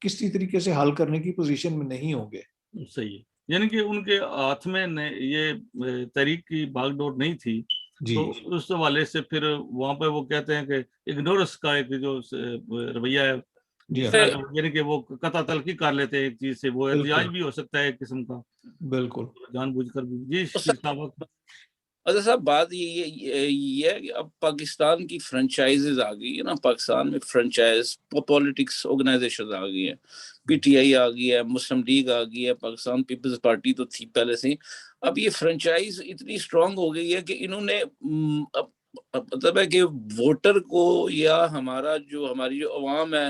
کسی طریقے سے حل کرنے کی پوزیشن میں نہیں ہوں گے.
صحیح. یعنی کہ ان کے ہاتھ میں یہ تحریک کی باغ ڈور نہیں تھی، تو اس حوالے سے پھر وہاں پہ وہ کہتے ہیں کہ اگنورنس کا ایک جو رویہ ہے، یعنی کہ وہ قطع تلقی کر لیتے ہیں ایک چیز سے، وہ احتجاج بھی ہو سکتا ہے ایک قسم کا،
بالکل
جان بوجھ کر بھی. جی شفیق صاحب.
اچھا صاحب، بات یہ ہے کہ اب پاکستان کی فرنچائزز آ گئی ہے نا، پاکستان میں فرنچائز پولیٹکس آرگنائزیشن آ گئی ہیں، پی ٹی آئی آ گئی ہے، مسلم لیگ آ گئی ہے، پاکستان پیپلز پارٹی تو تھی پہلے سے. اب یہ فرنچائز اتنی اسٹرانگ ہو گئی ہے کہ انہوں نے مطلب ہے کہ ووٹر کو یا ہماری جو عوام ہے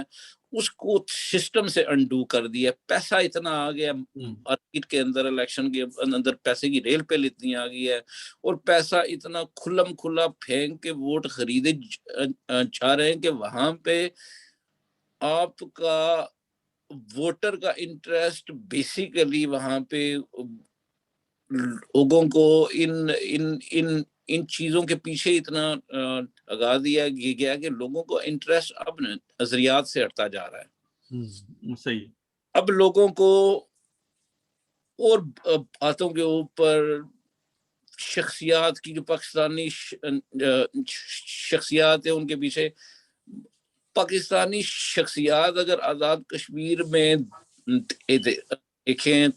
اس کو سسٹم سے انڈو کر دیا. پیسہ اتنا آ گیا مارکیٹ کے اندر، الیکشن کے اندر پیسے کی ریل پہ اتنی آ گئی ہے، اور پیسہ اتنا کھلم کھلا پھینک کے ووٹ خریدے جا رہے ہیں کہ وہاں پہ آپ کا ووٹر کا انٹرسٹ بیسیکلی وہاں پہ لوگوں کو ان چیزوں کے پیچھے اتنا لگا دیا گیا کہ لوگوں کو انٹرسٹ اب نظریات سے ہٹتا جا رہا ہے.
صحیح.
اب لوگوں کو اور باتوں کے اوپر شخصیات کی، جو پاکستانی شخصیات ہیں ان کے پیچھے، پاکستانی شخصیات اگر آزاد کشمیر میں دیکھیں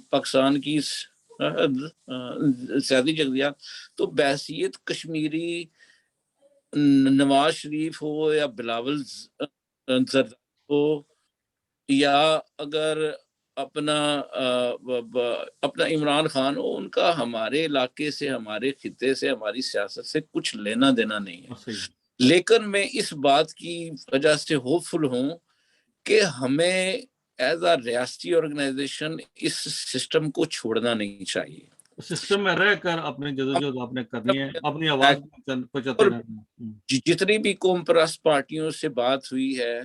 پاکستان کی سیاسی شخصیات، تو بحیثیت کشمیری نواز شریف ہو یا بلاول زرداری ہو، یا اگر اپنا عمران خان ہو، ان کا ہمارے علاقے سے، ہمارے خطے سے، ہماری سیاست سے کچھ لینا دینا نہیں ہے. لیکن میں اس بات کی وجہ سے ہوپ فل ہوں کہ ہمیں ایز اے ریاستی آرگنائزیشن اس سسٹم کو چھوڑنا نہیں چاہیے.
سسٹم میں رہ کر اپنی جدوجہد آپ نے کرنی ہے، اپنی آواز پہنچاتے رہنا.
جتنی بھی قوم پرست پارٹیوں سے بات ہوئی ہے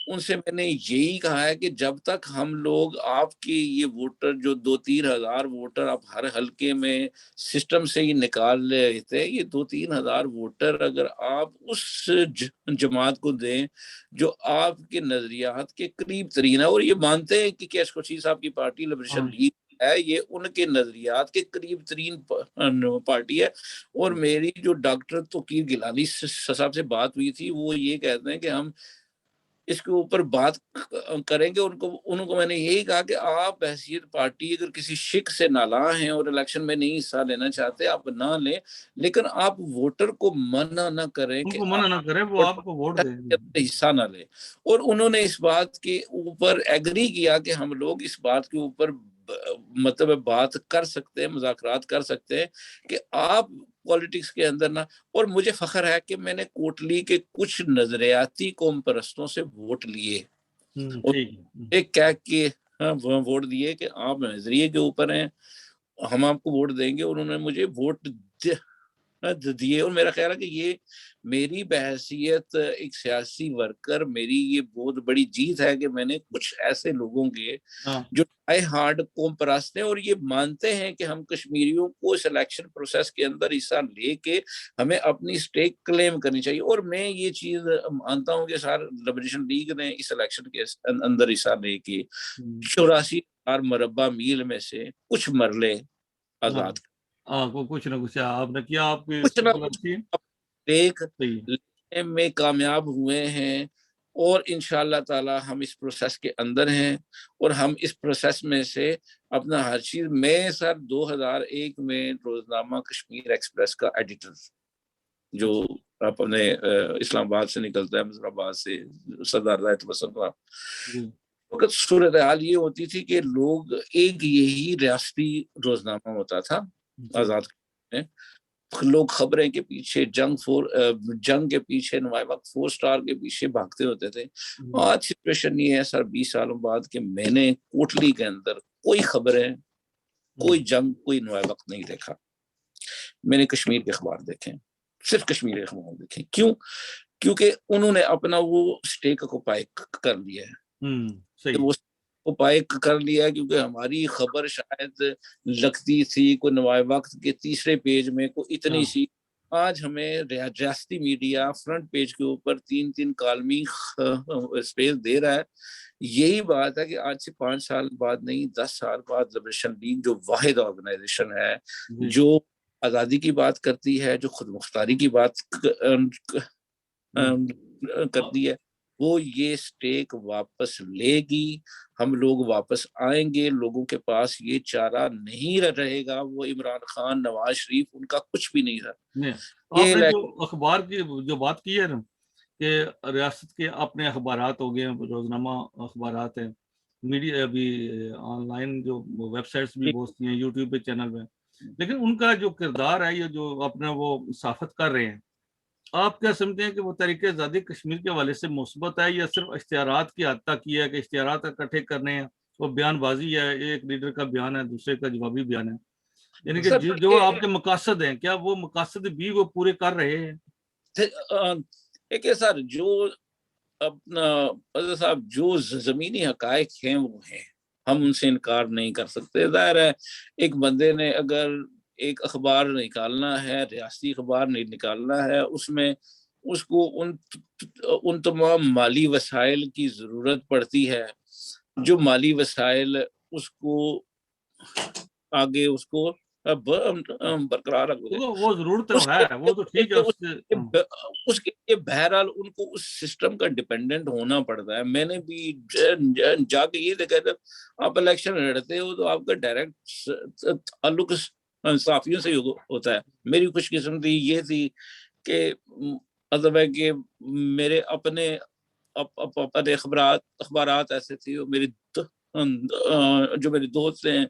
ان سے میں نے یہی کہا ہے کہ جب تک ہم لوگ آپ کی یہ ووٹر جو 2-3 ہزار ووٹر آپ ہر حلقے میں سسٹم سے ہی نکال رہے تھے، یہ 2-3 ہزار ووٹر اگر آپ اس جماعت کو دیں جو آپ کے نظریات کے قریب ترین ہے، اور یہ مانتے ہیں کہ کیش کوشی صاحب کی پارٹی لبریشن لیگ ہے، یہ ان کے نظریات کے قریب ترین پارٹی ہے. اور میری جو ڈاکٹر توقیر گیلانی صاحب سے بات ہوئی تھی، وہ یہ کہتے ہیں کہ ہم اس کے اوپر بات کریں گے. انہوں کو میں نے یہی کہا کہ آپ حیثیت پارٹی اگر کسی شک سے نالاں ہیں اور الیکشن میں نہیں حصہ لینا چاہتے، آپ نہ لیں، لیکن آپ ووٹر کو منع نہ کریں کہ
منع نہ کریں، وہ آپ کو ووٹ دیں،
حصہ نہ لیں. اور انہوں نے اس بات کے اوپر ایگری کیا کہ ہم لوگ اس بات کے اوپر مطلب بات کر سکتے ہیں، مذاکرات کر سکتے ہیں کہ آپ پولیٹکس کے اندر نہ. اور مجھے فخر ہے کہ میں نے کوٹلی کے کچھ نظریاتی قوم پرستوں سے ووٹ لیے، ایک کہہ کے ووٹ دیے کہ آپ نظریے کے اوپر ہیں، ہم آپ کو ووٹ دیں گے. انہوں نے مجھے ووٹ دیے، اور میرا خیال ہے کہ یہ میری بحیثیت ایک سیاسی ورکر، میری یہ بہت بڑی جیت ہے کہ میں نے کچھ ایسے لوگوں کے جو ہارڈ قوم پرست ہیں اور یہ مانتے ہیں کہ ہم کشمیریوں کو اس الیکشن پروسیس کے اندر حصہ لے کے ہمیں اپنی سٹیک کلیم کرنی چاہیے. اور میں یہ چیز مانتا ہوں کہ سر لبریشن لیگ نے اس الیکشن کے اندر حصہ لے کے 84,000 مربع میل میں سے کچھ مرلے آزاد
کچھ نہ کچھ آپ نے کیا، آپ کی
کچھ نہ کچھ میں کامیاب ہوئے ہیں. اور انشاءاللہ تعالی ہم اس پروسیس کے اندر ہیں، اور ہم اس پروسیس میں سے اپنا ہر چیز. میں سر 2001 میں روزنامہ کشمیر ایکسپریس کا ایڈیٹر، جو اپنے اسلام آباد سے نکلتا ہے، مظفر آباد سے، سردار رائت وقت صورتحال یہ ہوتی تھی کہ لوگ ایک یہی ریاستی روزنامہ ہوتا تھا آزاد میں، لوگ خبریں کے پیچھے جنگ کے پیچھے، نوائے وقت 4 سٹار کے پیچھے بھاگتے ہوتے تھے. آج سچویشن یہ ہے سر 20 سالوں بعد کہ میں نے کوٹلی کے اندر کوئی خبریں، کوئی جنگ، کوئی نوائے وقت نہیں دیکھا. میں نے کشمیر کے اخبار دیکھے، صرف کشمیر اخبار دیکھیں. کیوں؟ کیونکہ انہوں نے اپنا وہ اسٹیک اکوپائی کر لیا ہے.
صحیح.
وہ اکوپائی کر لیا ہے کیونکہ ہماری خبر شاید لگتی تھی کوئی نوائے وقت کے تیسرے پیج میں کوئی اتنی سی. آج ہمیں ریاستی میڈیا فرنٹ پیج کے اوپر 3 کالمی اسپیس دے رہا ہے. یہی بات ہے کہ آج سے 5 سال بعد نہیں 10 سال بعد لبریشن لیگ جو واحد آرگنائزیشن ہے جو آزادی کی بات کرتی ہے, جو خود مختاری کی بات کرتی ہے, وہ یہ سٹیک واپس لے گی. ہم لوگ واپس آئیں گے. لوگوں کے پاس یہ چارہ نہیں رہے گا. وہ عمران خان, نواز شریف, ان کا کچھ بھی نہیں رہا.
آپ نے جو اخبار کی جو بات کی ہے نا کہ ریاست کے اپنے اخبارات ہو گئے, روزنامہ اخبارات ہیں, میڈیا ابھی آن لائن جو ویب سائٹس بھی بہت سی ہیں, یوٹیوب پہ چینل میں, لیکن ان کا جو کردار ہے, یہ جو اپنا وہ صحافت کر رہے ہیں, آپ کیا سمجھتے ہیں کہ وہ تحریک آزادی کشمیر کے حوالے سے مثبت ہے یا صرف اشتہارات کی حد تک کی ہے کہ اشتہارات اکٹھے کرنے ہیں, وہ بیان بازی ہے, ایک لیڈر کا بیان ہے, دوسرے کا جوابی بیان ہے, یعنی کہ جو آپ کے مقاصد ہیں کیا وہ مقاصد بھی وہ پورے کر رہے ہیں؟
ایک سر جو اپنا صاحب جو زمینی حقائق ہیں وہ ہیں, ہم ان سے انکار نہیں کر سکتے. ظاہر ہے ایک بندے نے اگر ایک اخبار نکالنا ہے, ریاستی اخبار نہیں نکالنا ہے, اس میں اس کو ان تمام مالی وسائل کی ضرورت پڑتی ہے جو مالی وسائل اس کو آگے اس کو برقرار رکھتے ہیں.
وہ ضرورت ہے, وہ تو ٹھیک ہے,
اس کے لیے بہرحال ان کو اس سسٹم کا ڈیپینڈنٹ ہونا پڑتا ہے. میں نے بھی جا کے یہ دیکھا تھا, آپ الیکشن لڑتے ہو تو آپ کا ڈائریکٹ تعلق صحافیوں سے ہوتا ہے. میری خوش قسمتی یہ تھی کہ مطلب ہے کہ میرے اپنے اخبارات ایسے تھے, میری جو میرے دوست ہیں,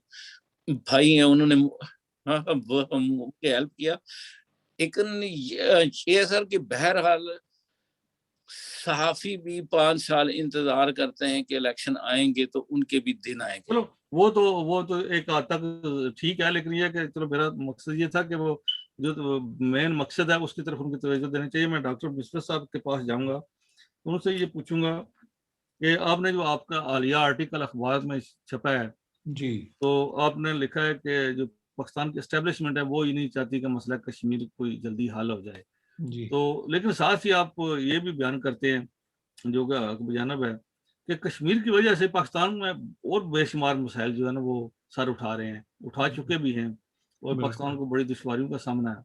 بھائی ہیں, انہوں نے ہیلپ کیا. لیکن یہ سر کہ بہرحال صحافی بھی 5 سال انتظار کرتے ہیں کہ الیکشن آئیں گے تو ان کے بھی دن آئیں گے.
وہ تو ایک حد تک ٹھیک ہے, لیکن یہ کہ چلو میرا مقصد یہ تھا کہ وہ جو مین مقصد ہے اس کی طرف ان کی توجہ دینی چاہیے. میں ڈاکٹر بسمت صاحب کے پاس جاؤں گا, ان سے یہ پوچھوں گا کہ آپ نے جو آپ کا حالیہ آرٹیکل اخبار میں چھپا ہے
جی,
تو آپ نے لکھا ہے کہ جو پاکستان کی اسٹیبلشمنٹ ہے وہ یہ نہیں چاہتی کہ مسئلہ کشمیر کوئی جلدی حل ہو جائے.
جی,
تو لیکن ساتھ ہی آپ یہ بھی بیان کرتے ہیں جو کہ حق بجانب ہے کہ کشمیر کی وجہ سے پاکستان میں اور بے شمار مسائل جو ہے نا وہ سر اٹھا رہے ہیں, اٹھا چکے بھی ہیں, اور پاکستان کو بڑی دشواریوں کا سامنا ہے.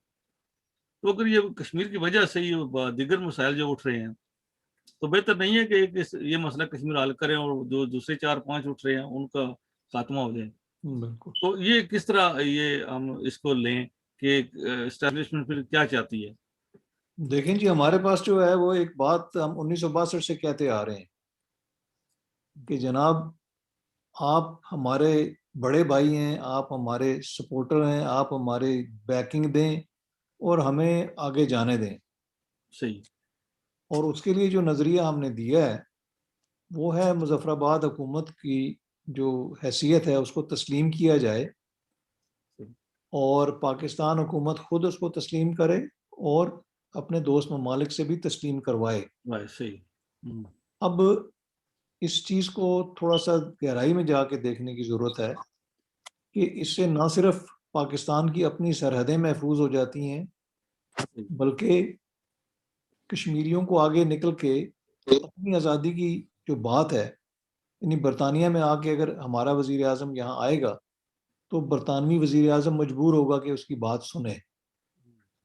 تو اگر یہ کشمیر کی وجہ سے یہ دیگر مسائل جو اٹھ رہے ہیں تو بہتر نہیں ہے کہ یہ مسئلہ کشمیر حل کریں اور جو دوسرے 4-5 اٹھ رہے ہیں ان کا خاتمہ ہو جائے. تو یہ کس طرح یہ ہم اس کو لیں کہ اسٹیبلشمنٹ پھر کیا چاہتی ہے؟
دیکھیں جی, ہمارے پاس جو ہے وہ ایک بات ہم 1962 سے کہتے آ رہے ہیں کہ جناب آپ ہمارے بڑے بھائی ہیں, آپ ہمارے سپورٹر ہیں, آپ ہمارے بیکنگ دیں اور ہمیں آگے جانے دیں.
صحیح.
اور اس کے لیے جو نظریہ ہم نے دیا ہے وہ ہے مظفر آباد حکومت کی جو حیثیت ہے اس کو تسلیم کیا جائے اور پاکستان حکومت خود اس کو تسلیم کرے اور اپنے دوست ممالک سے بھی تسلیم کروائے.
صحیح.
اب اس چیز کو تھوڑا سا گہرائی میں جا کے دیکھنے کی ضرورت ہے کہ اس سے نہ صرف پاکستان کی اپنی سرحدیں محفوظ ہو جاتی ہیں بلکہ کشمیریوں کو آگے نکل کے اپنی آزادی کی جو بات ہے, یعنی برطانیہ میں آ کے اگر ہمارا وزیر اعظم یہاں آئے گا تو برطانوی وزیر اعظم مجبور ہوگا کہ اس کی بات سنے.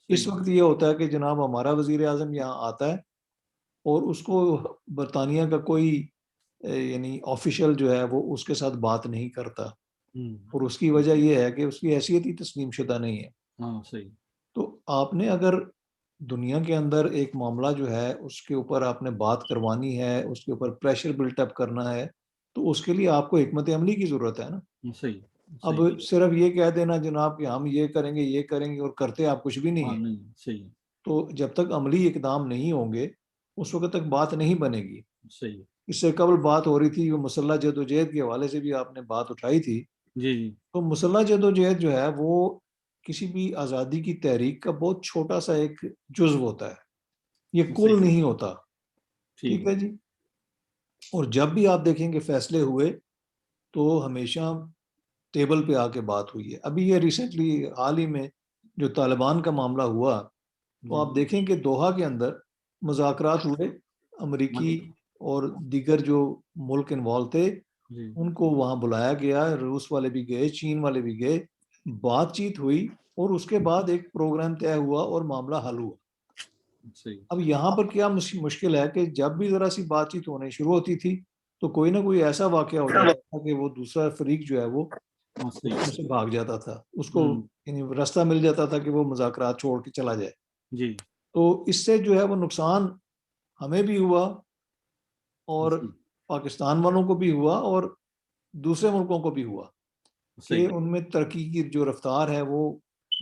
اس وقت یہ ہوتا ہے کہ جناب ہمارا وزیر اعظم یہاں آتا ہے اور اس کو برطانیہ کا کوئی یعنی آفیشل جو ہے وہ اس کے ساتھ بات نہیں کرتا, اور اس کی وجہ یہ ہے کہ اس کی حیثیت ہی تسلیم شدہ نہیں ہے.
صحیح.
تو آپ نے اگر دنیا کے اندر ایک معاملہ جو ہے اس کے اوپر آپ نے بات کروانی ہے, اس کے اوپر پریشر بلٹ اپ کرنا ہے, تو اس کے لیے آپ کو حکمت عملی کی ضرورت ہے نا.
صحیح.
اب صرف یہ کہہ دینا جناب کہ ہم یہ کریں گے اور کرتے آپ کچھ بھی نہیں ہیں.
صحیح.
تو جب تک عملی اقدام نہیں ہوں گے اس وقت تک بات نہیں بنے گی.
صحیح.
اس سے قبل بات ہو رہی تھی وہ مسلح جدوجہد کے حوالے سے بھی آپ نے بات اٹھائی تھی.
جی.
تو مسلح جدوجہد جو ہے وہ کسی بھی آزادی کی تحریک کا بہت چھوٹا سا ایک جزو ہوتا ہے, یہ کل
صحیح.
نہیں ہوتا.
ٹھیک
ٹھیک ہے جی. اور جب بھی آپ دیکھیں کہ فیصلے ہوئے تو ہمیشہ ٹیبل پہ آ کے بات ہوئی ہے. ابھی یہ ریسنٹلی حال ہی میں جو طالبان کا معاملہ ہوا تو آپ دیکھیں کہ دوحہ کے اندر مذاکرات ہوئے, امریکی اور دیگر جو ملک انوالو تھے
جی.
ان کو وہاں بلایا گیا, روس والے بھی گئے, چین والے بھی گئے, بات چیت ہوئی اور اس کے بعد ایک پروگرام طے ہوا اور معاملہ حل ہوا.
صحیح.
اب یہاں پر کیا مشکل ہے کہ جب بھی ذرا سی بات چیت ہونے شروع ہوتی تھی تو کوئی نہ کوئی ایسا واقعہ ہو جاتا تھا کہ وہ دوسرا فریق جو ہے وہ اس
صحیح.
میں سے بھاگ جاتا تھا, اس کو
ہم،
یعنی راستہ مل جاتا تھا کہ وہ مذاکرات چھوڑ کے چلا جائے.
جی.
تو اس سے جو ہے وہ نقصان ہمیں بھی ہوا اور
صحیح.
پاکستان والوں کو بھی ہوا اور دوسرے ملکوں کو بھی ہوا کہ
صحیح.
ان میں ترقی کی جو رفتار ہے وہ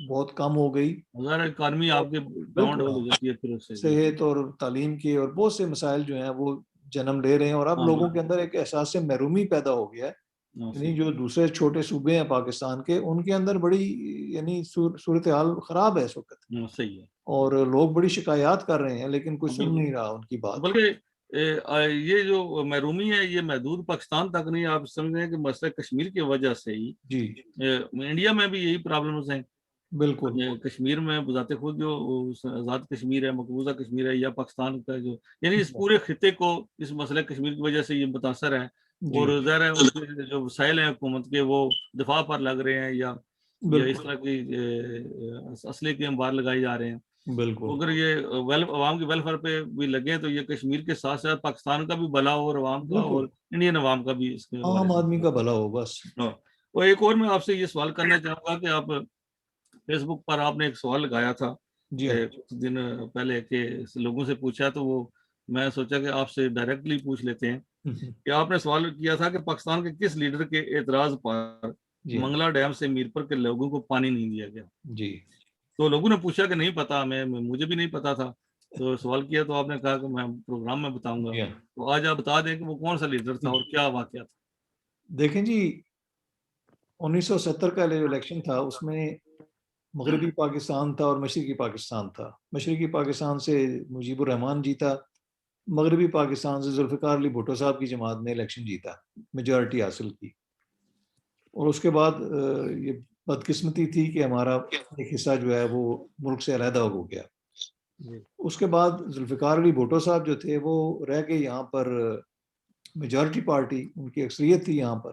بہت کم ہو گئی.
اگر اکانومی آپ کے ڈاؤن
بالکل
ڈول ہو جاتی ہے پھر اس سے.
صحت اور تعلیم کے اور بہت سے مسائل جو ہیں وہ جنم لے رہے ہیں, اور اب
ہاں.
لوگوں کے اندر ایک احساس سے محرومی پیدا ہو گیا ہے.
ہاں،
یعنی
صحیح.
جو دوسرے چھوٹے صوبے ہیں پاکستان کے, ان کے اندر بڑی یعنی صورتحال خراب ہے اس وقت,
ہاں، صحیح ہے.
اور لوگ بڑی شکایات کر رہے ہیں لیکن کوئی سن
بالکل.
نہیں رہا ان کی بات.
بلکہ یہ جو محرومی ہے یہ محدود پاکستان تک نہیں, آپ سمجھ رہے ہیں کہ مسئلہ کشمیر کی وجہ سے ہی
جی
انڈیا میں بھی یہی پرابلمز ہیں.
بالکل.
کشمیر میں بذات خود جو آزاد کشمیر ہے, مقبوضہ کشمیر ہے, یا پاکستان کا جو یعنی اس پورے خطے کو اس مسئلہ کشمیر کی وجہ سے یہ متاثر ہے.
جی
اور ظاہر ہے ان کے جو وسائل ہیں حکومت کے وہ دفاع پر لگ رہے ہیں یا اس
بالکل
طرح کی اسلحے کے انبار لگائے جا رہے ہیں.
بالکل.
اگر یہ عوام کی ویلفیئر پہ بھی لگے تو یہ کشمیر کے ساتھ ساتھ پاکستان کا بھی بھلا ہو, اور عوام کا
بالکل
اور انڈین عوام کا بھی اس کے حوالے
عام
سے.
آدمی کا بھلا ہو بس.
ہاں. اور ایک اور میں آپ سے یہ سوال کرنا چاہوں گا کہ آپ فیس بک پر آپ نے ایک سوال لگایا تھا
جی ہاں.
کچھ دن پہلے کہ لوگوں سے پوچھا, تو وہ میں سوچا کہ آپ سے ڈائریکٹلی پوچھ لیتے ہیں کہ آپ نے سوال کیا تھا کہ پاکستان کے کس لیڈر کے اعتراض پر
جی ہاں.
منگلا ڈیم سے میرپور کے لوگوں کو پانی نہیں دیا گیا.
جی
تو لوگوں نے پوچھا کہ نہیں پتا, مجھے بھی نہیں پتا تھا, تو سوال کیا تو آپ نے کہا کہ میں پروگرام میں بتاؤں گا.
جی ہاں.
تو آج آپ بتا دیں کہ وہ کون سا لیڈر تھا اور کیا واقعہ تھا.
دیکھیں جی 1970 کا جو الیکشن تھا اس میں مغربی پاکستان تھا اور مشرقی پاکستان تھا. مشرقی پاکستان سے مجیب الرحمان جیتا, مغربی پاکستان سے ذوالفقار علی بھٹو صاحب کی جماعت نے الیکشن جیتا, میجورٹی حاصل کی. اور اس کے بعد یہ بدقسمتی تھی کہ ہمارا ایک حصہ جو ہے وہ ملک سے علیحدہ ہو گیا. اس کے بعد ذوالفقار علی بھٹو صاحب جو تھے وہ رہ گئے یہاں پر, میجورٹی پارٹی ان کی اکثریت تھی یہاں پر.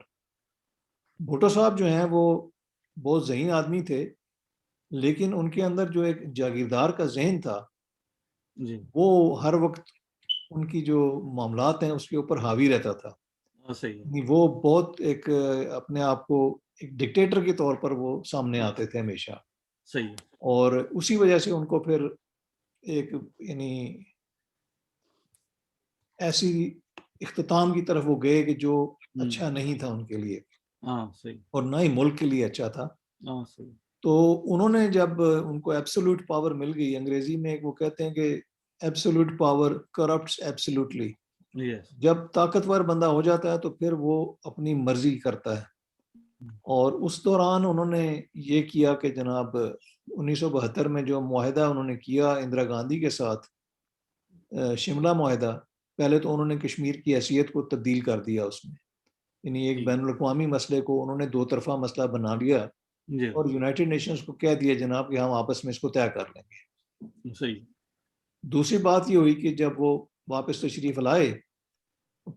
بھٹو صاحب جو ہیں وہ بہت ذہین آدمی تھے, لیکن ان کے اندر جو ایک جاگیردار کا ذہن تھا
جی.
وہ ہر وقت ان کی جو معاملات ہیں اس کے اوپر حاوی رہتا تھا.
صحیح ہے.
وہ بہت ایک اپنے آپ کو ایک ڈکٹیٹر کے طور پر وہ سامنے آتے تھے ہمیشہ,
صحیح ہے.
اور اسی وجہ سے ان کو پھر ایک یعنی ایسی اختتام کی طرف وہ گئے کہ جو اچھا نہیں تھا ان کے لیے,
ہاں صحیح.
اور نہ ہی ملک کے لیے اچھا تھا.
ہاں صحیح.
تو انہوں نے جب ان کو ایبسولوٹ پاور مل گئی, انگریزی میں وہ کہتے ہیں کہ ایبسولوٹ پاور کرپٹس ایبسولوٹلی,
یس.
جب طاقتور بندہ ہو جاتا ہے تو پھر وہ اپنی مرضی کرتا ہے. اور اس دوران انہوں نے یہ کیا کہ جناب 1972 میں جو معاہدہ انہوں نے کیا اندرا گاندھی کے ساتھ, شملہ معاہدہ, پہلے تو انہوں نے کشمیر کی حیثیت کو تبدیل کر دیا اس میں, یعنی ایک بین الاقوامی مسئلے کو انہوں نے دو طرفہ مسئلہ بنا لیا
جی.
اور یونائٹڈ نیشنز کو کہہ دیا جناب کہ ہم آپس میں اس کو طے کر لیں گے.
صحیح.
دوسری بات یہ ہوئی کہ جب وہ واپس تشریف لائے,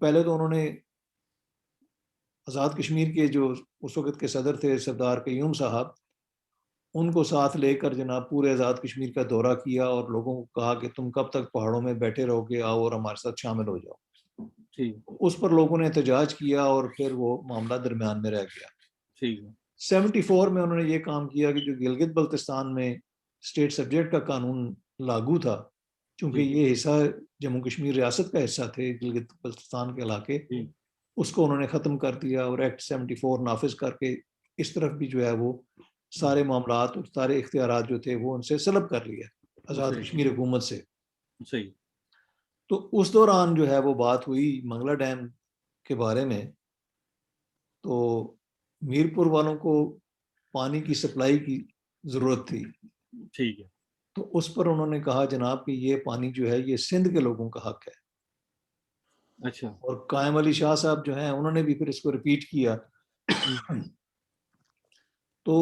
پہلے تو انہوں نے آزاد کشمیر کے جو اس وقت کے صدر تھے سردار قیوم صاحب, ان کو ساتھ لے کر جناب پورے آزاد کشمیر کا دورہ کیا اور لوگوں کو کہا کہ تم کب تک پہاڑوں میں بیٹھے رہو گے, آؤ اور ہمارے ساتھ شامل ہو جاؤ.
ٹھیک.
اس پر لوگوں نے احتجاج کیا اور پھر وہ معاملہ درمیان میں رہ گیا.
ٹھیک ہے.
74 میں انہوں نے یہ کام کیا کہ جو گلگت بلتستان میں اسٹیٹ سبجیکٹ کا قانون لاگو تھا, چونکہ یہ حصہ جموں کشمیر ریاست کا حصہ تھے گلگت بلتستان کے علاقے, اس کو انہوں نے ختم کر دیا اور ایکٹ 74 نافذ کر کے اس طرف بھی جو ہے وہ سارے معاملات اور سارے اختیارات جو تھے وہ ان سے سلب کر لیے آزاد کشمیر حکومت سے.
صحیح.
تو اس دوران جو ہے وہ بات ہوئی منگلا ڈیم کے بارے میں, تو میرپور والوں کو پانی کی سپلائی کی ضرورت تھی.
ٹھیک ہے.
تو اس پر انہوں نے کہا جناب کہ یہ پانی جو ہے یہ سندھ کے لوگوں کا حق ہے.
اچھا.
اور قائم علی شاہ صاحب جو ہیں انہوں نے بھی پھر اس کو ریپیٹ کیا. تو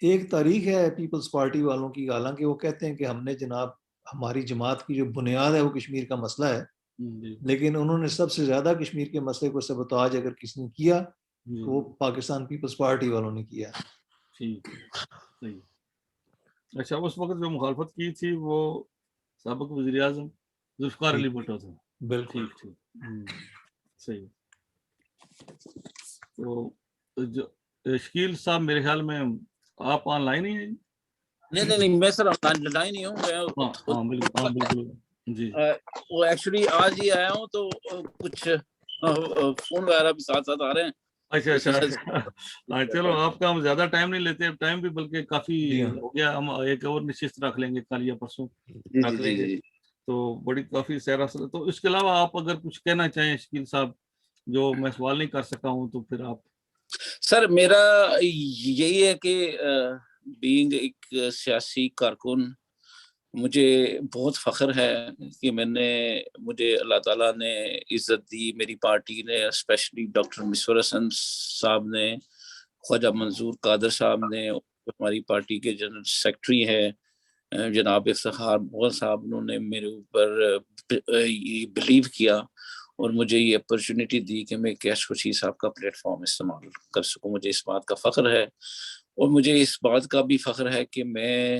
ایک تاریخ ہے پیپلز پارٹی والوں کی، حالانکہ وہ کہتے ہیں کہ ہم نے جناب ہماری جماعت کی جو بنیاد ہے وہ کشمیر کا مسئلہ ہے، لیکن انہوں نے سب سے زیادہ کشمیر کے مسئلے کو سبوتاج اگر کسی نے کیا تو وہ پاکستان پیپلز پارٹی والوں نے کیا.
ٹھیک صحیح. اچھا، اس وقت جو مخالفت کی تھی وہ سابق وزیر اعظم ذوالفقار علی بھٹو تھا.
بالکل
ٹھیک صحیح. تو جو شکیل صاحب میرے خیال میں آپ آن لائن ہی ہیں؟
نہیں میں سر آن لائن ہی ہوں.
ہاں بالکل جی.
وہ ایکچولی آج ہی آیا ہوں تو کچھ فون وغیرہ بھی ساتھ ساتھ آ رہے ہیں.
اچھا چلو، آپ کا ہم زیادہ ٹائم نہیں لیتے، ٹائم بھی بلکہ کافی ہو گیا. ہم ایک اور نشست رکھ لیں گے کل یا پرسوں رکھ لیں گے. تو بڑی کافی سیر. تو اس کے علاوہ آپ اگر کچھ کہنا چاہیں شکیل صاحب جو میں سوال نہیں کر سکا ہوں تو پھر آپ.
سر میرا یہی ہے کہ بینگ ایک سیاسی کارکن مجھے بہت فخر ہے کہ مجھے اللہ تعالیٰ نے عزت دی، میری پارٹی نے، اسپیشلی ڈاکٹر مسور حسن صاحب نے، خواجہ منظور قادر صاحب نے، ہماری پارٹی کے جنرل سیکرٹری ہیں جناب افتخار مغل صاحب، انہوں نے میرے اوپر بلیو کیا اور مجھے یہ اپرچونٹی دی کہ میں کیش خورشید صاحب کا پلیٹ فارم استعمال کر سکوں. مجھے اس بات کا فخر ہے، اور مجھے اس بات کا بھی فخر ہے کہ میں